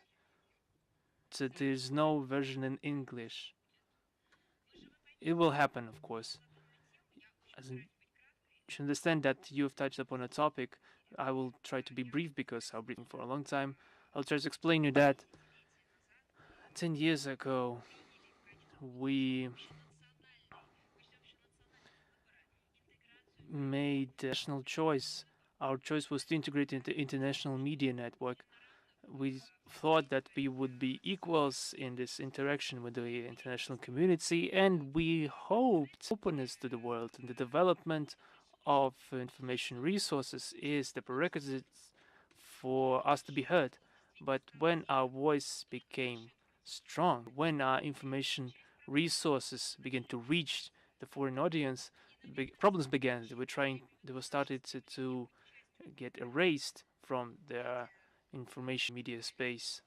A: So there's no version in English. It will happen, of course. You should understand that you've touched upon a topic. I will try to be brief because I've been for a long time. I'll try to explain you that 10 years ago we made a national choice. Our choice was to integrate into the international media network. We thought that we would be equals in this interaction with the international community, and we hoped openness to the world and the development of information resources is the prerequisite for us to be heard. But when our voice became strong, when our information resources began to reach the foreign audience, problems began. They were started to get erased from their information media space.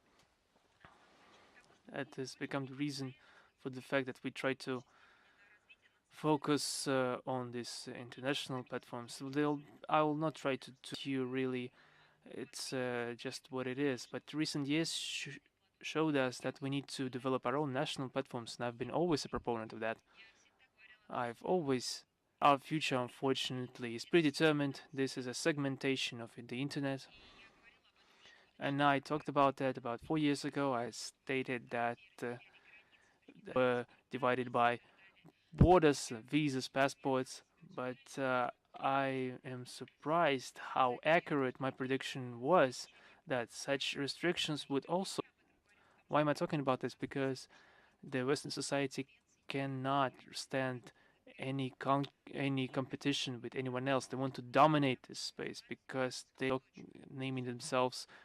A: That has become the reason for the fact that we try to focus on these international platforms. I will not try to you really. It's just what it is. But recent years showed us that we need to develop our own national platforms, and I've been always a proponent of that. Our future, unfortunately, is predetermined. This is a segmentation of the internet. And I talked about that about 4 years ago. I stated that were divided by borders, visas, passports, but I am surprised how accurate my prediction was that such restrictions would also... Why am I talking about this? Because the Western society cannot stand any competition with anyone else. They want to dominate this space because they are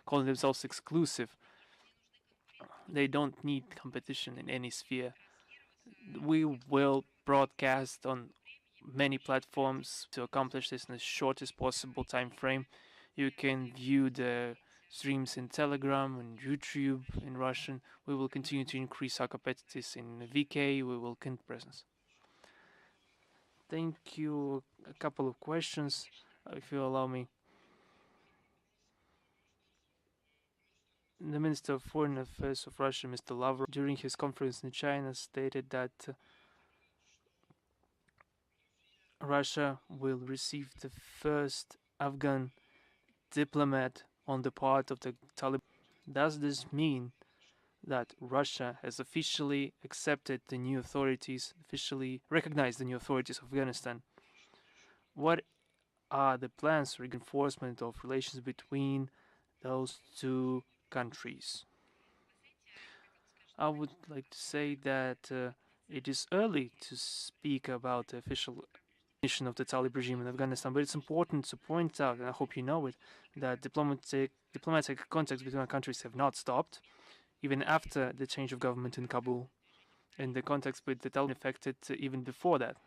A: calling themselves exclusive. They don't need competition in any sphere. We will broadcast on many platforms to accomplish this in the shortest possible time frame. You can view the streams in Telegram and YouTube in Russian. We will continue to increase our capacities in VK. We will continue presence. Thank you. A couple of questions, if you allow me. The Minister of Foreign Affairs of Russia, Mr. Lavrov, during his conference in China, stated that Russia will receive the first Afghan diplomat on the part of the Taliban. Does this mean that Russia has officially accepted the new authorities, officially recognized the new authorities of Afghanistan? What are the plans for reinforcement of relations between those two countries? I would like to say that it is early to speak about the official mission of the Taliban regime in Afghanistan, but it's important to point out, and I hope you know it, that diplomatic contacts between our countries have not stopped, even after the change of government in Kabul, and the contacts with the Taliban affected even before that.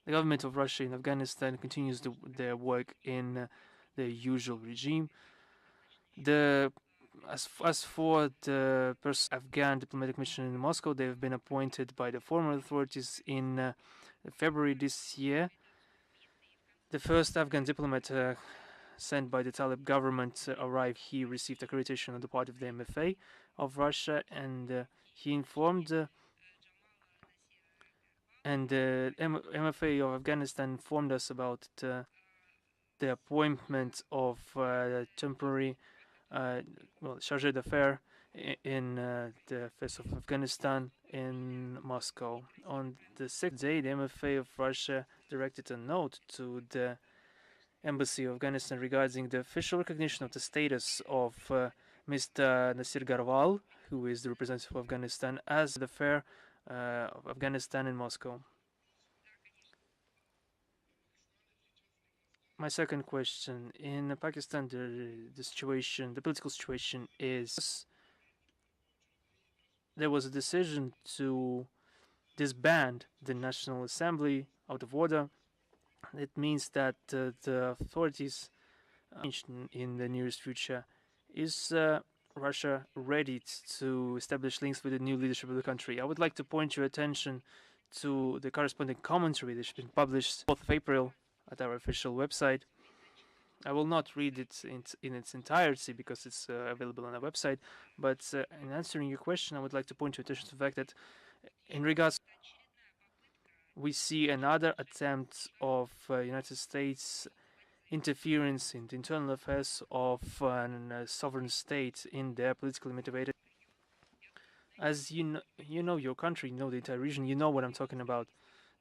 A: The government of Russia in Afghanistan continues their work in the usual regime. As for the Afghan diplomatic mission in Moscow, they have been appointed by the former authorities in February this year. The first Afghan diplomat sent by the Taliban government arrived. He received accreditation on the part of the MFA of Russia, and he informed and the MFA of Afghanistan informed us about the appointment of temporary chargé d'affaires in the affairs of Afghanistan in Moscow. On the sixth day, the MFA of Russia directed a note to the embassy of Afghanistan regarding the official recognition of the status of Mr. Nasir Garwal, who is the representative of Afghanistan, as the affair of Afghanistan in Moscow. My second question: in Pakistan, the political situation is there was a decision to disband the National Assembly out of order. It means that the authorities in the nearest future. Is Russia ready to establish links with the new leadership of the country? I would like to point your attention to the corresponding commentary that has been published 4th of April at our official website. I will not read it in its entirety because it's available on our website, but in answering your question, I would like to point your attention to the fact that in regards, we see another attempt of United States interference in the internal affairs of a sovereign state in their politically motivated. As you know your country, you know the entire region, you know what I'm talking about.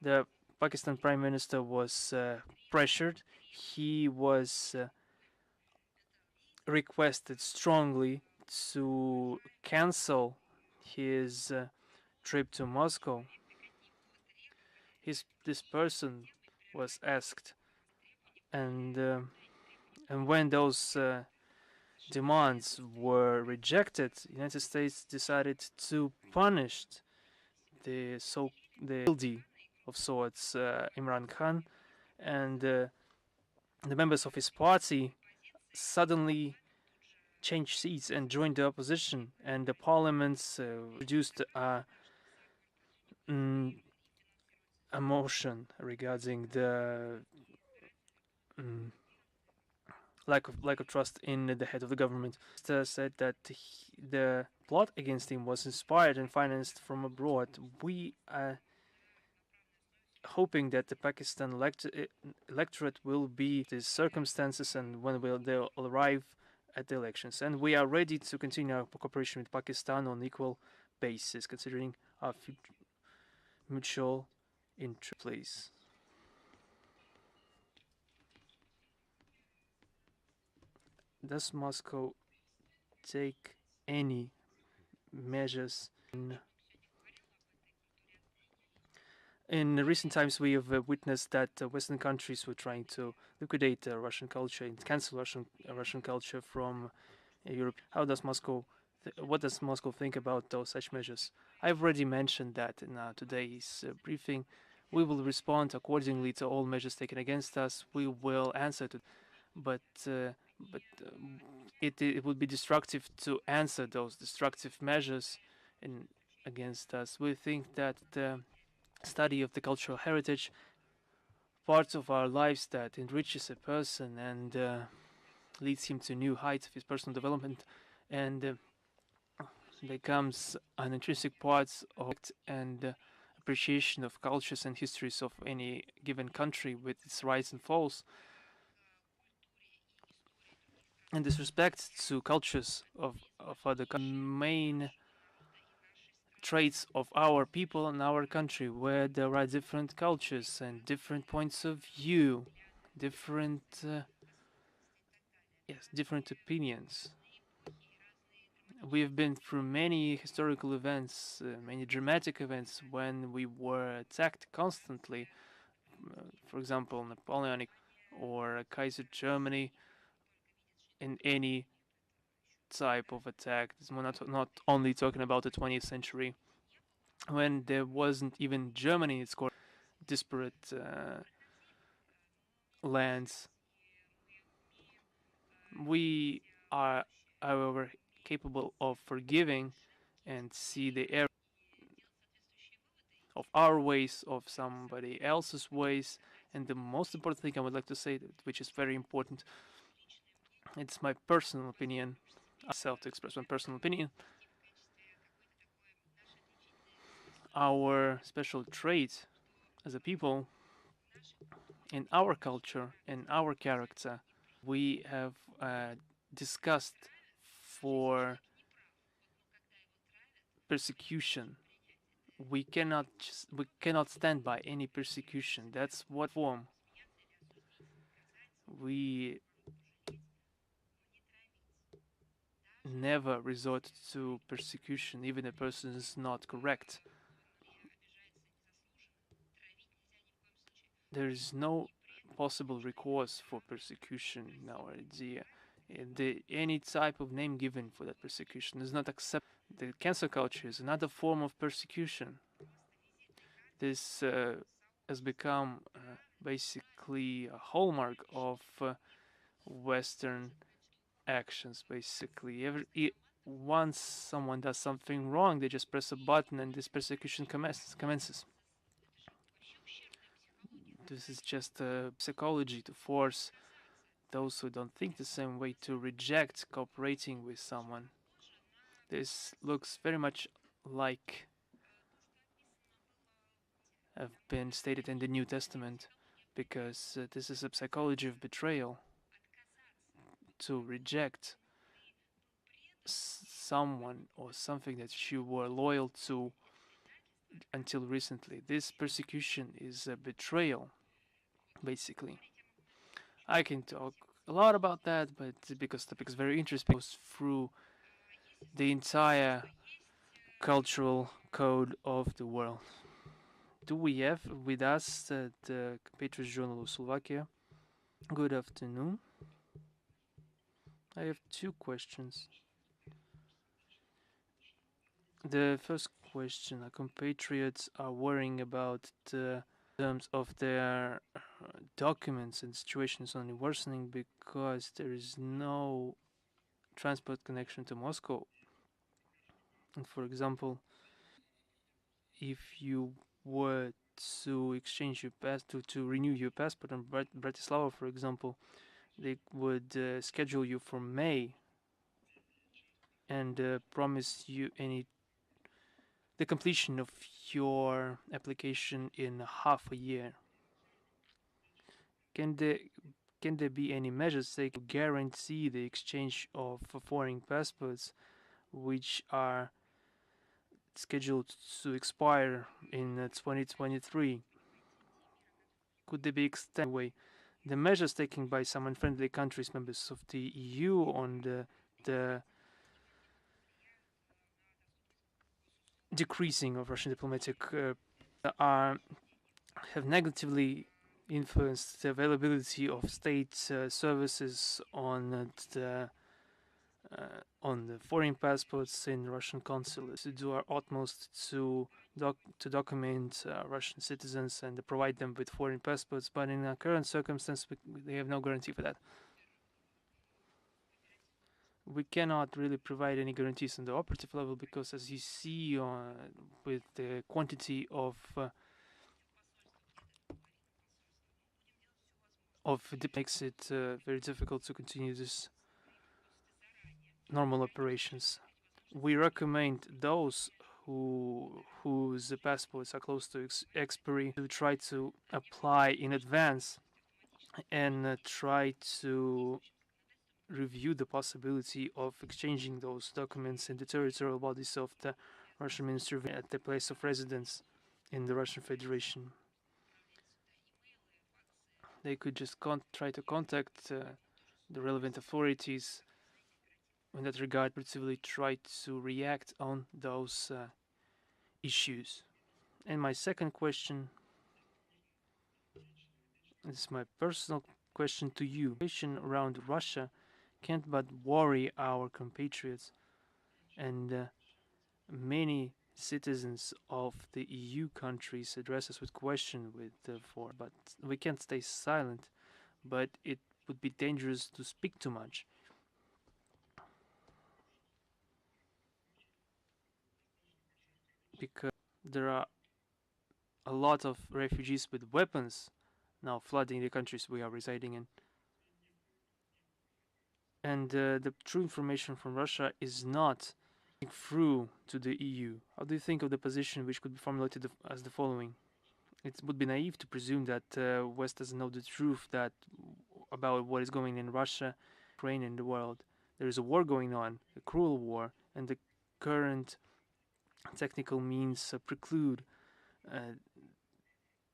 A: The Pakistan Prime Minister was pressured. He was requested strongly to cancel his trip to Moscow. This person was asked, and when those demands were rejected, the United States decided to punish the guilty of sorts Imran Khan, and the members of his party suddenly changed seats and joined the opposition, and the parliaments produced a motion regarding the lack of trust in the head of the government. Said that the plot against him was inspired and financed from abroad. We are hoping that the Pakistan electorate will be the circumstances and when they'll arrive at the elections. And we are ready to continue our cooperation with Pakistan on equal basis, considering our mutual interest. Please. Does Moscow take any measures in recent times? We have witnessed that Western countries were trying to liquidate Russian culture and cancel Russian culture from Europe. How does Moscow what does Moscow think about those such measures? I've already mentioned that in today's briefing. We will respond accordingly to all measures taken against us. We will answer to, but it would be destructive to answer those destructive measures against us. We think that the study of the cultural heritage, part of our lives that enriches a person and leads him to new heights of his personal development, and becomes an intrinsic part of and appreciation of cultures and histories of any given country with its rise and falls. In this respect to cultures of other main traits of our people and our country, where there are different cultures and different points of view, different different opinions. We've been through many historical events, many dramatic events when we were attacked constantly. For example, Napoleonic or Kaiser Germany, in any type of attack. We're not only talking about the 20th century, when there wasn't even Germany, it's called disparate lands. We are, however, capable of forgiving and see the error of our ways, of somebody else's ways. And the most important thing I would like to say, which is very important, it's my personal opinion, myself to express my personal opinion. Our special trait as a people, in our culture, in our character, we have discussed for persecution. We cannot stand by any persecution. That's what form. We never resort to persecution, even if a person is not correct. There is no possible recourse for persecution in our idea. Any type of name given for that persecution is not accepted. The cancel culture is another form of persecution. This has become basically a hallmark of Western actions. Basically, once someone does something wrong, they just press a button and this persecution commences. This is just psychology to force those who don't think the same way to reject cooperating with someone. This looks very much like have been stated in the New Testament, because this is a psychology of betrayal, to reject someone or something that you were loyal to until recently. This persecution is a betrayal, basically. I can talk a lot about that, but because the topic is very interesting, goes through the entire cultural code of the world. Do we have with us the compatriot journal of Slovakia? Good afternoon. I have two questions. The first question: our compatriots are worrying about the terms of their documents, and situations only worsening because there is no transport connection to Moscow. And for example, if you were to exchange your to renew your passport in Bratislava, for example, they would schedule you for May and promise you the completion of your application in half a year. Can there be any measures taken to guarantee the exchange of foreign passports which are scheduled to expire in 2023? Could they be extended away? The measures taken by some unfriendly countries, members of the EU, on the decreasing of Russian diplomatic have negatively influenced the availability of state services on the on the foreign passports in Russian consulates to do our utmost to document Russian citizens and provide them with foreign passports, but in our current circumstance, they have no guarantee for that. We cannot really provide any guarantees on the operative level because, as you see, with the quantity of it makes it very difficult to continue this normal operations. We recommend those whose passports are close to expiry to try to apply in advance and try to review the possibility of exchanging those documents in the territorial bodies of the Russian Ministry at the place of residence in the Russian Federation. They could just try to contact the relevant authorities in that regard, actively try to react on those issues. And my second question is my personal question to you. The situation around Russia can't but worry our compatriots, and many citizens of the EU countries address us with question but we can't stay silent, but it would be dangerous to speak too much. Because there are a lot of refugees with weapons now flooding the countries we are residing in. And the true information from Russia is not through to the EU. How do you think of the position which could be formulated as the following? It would be naive to presume that West doesn't know the truth about what is going in Russia, Ukraine, and the world. There is a war going on, a cruel war, and the current technical means preclude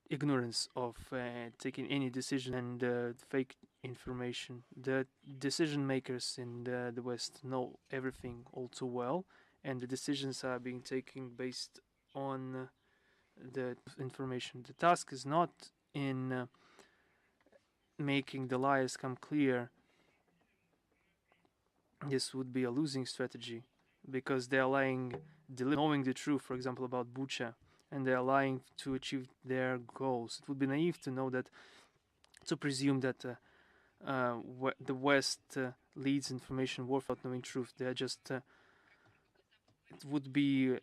A: ignorance of taking any decision and fake information. The decision makers in the West know everything all too well, and the decisions are being taken based on the information. The task is not in making the lies come clear. This would be a losing strategy because they are lying, knowing the truth, for example, about Bucha, and they are lying to achieve their goals. It would be naive to presume that the West leads information war without knowing truth. They are just. It would be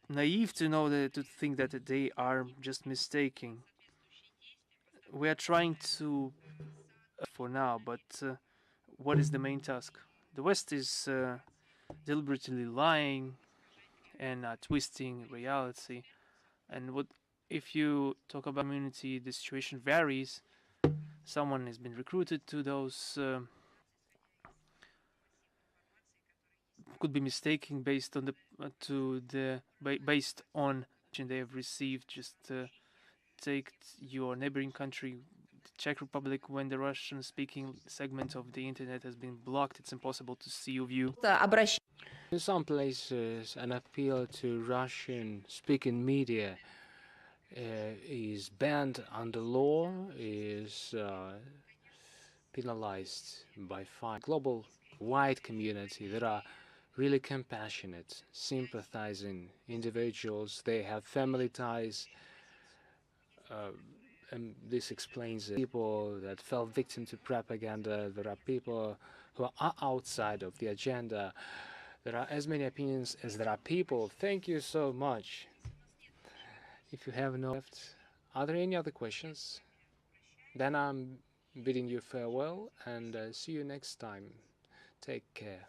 A: naive to think that they are just mistaking. We are trying to for now, but what is the main task? The West is deliberately lying and twisting reality. And if you talk about community, the situation varies. Someone has been recruited to those. Could be mistaken based on based on they have received. Just take your neighboring country, the Czech Republic. When the Russian-speaking segment of the internet has been blocked, it's impossible to see your view.
B: In some places, an appeal to Russian-speaking media is banned under law, is penalized by fine. Global wide community, there are really compassionate, sympathizing individuals. They have family ties, and this explains it. People that fell victim to propaganda. There are people who are outside of the agenda. There are as many opinions as there are people. Thank you so much. If you have no left, are there any other questions? Then I'm bidding you farewell and see you next time. Take care.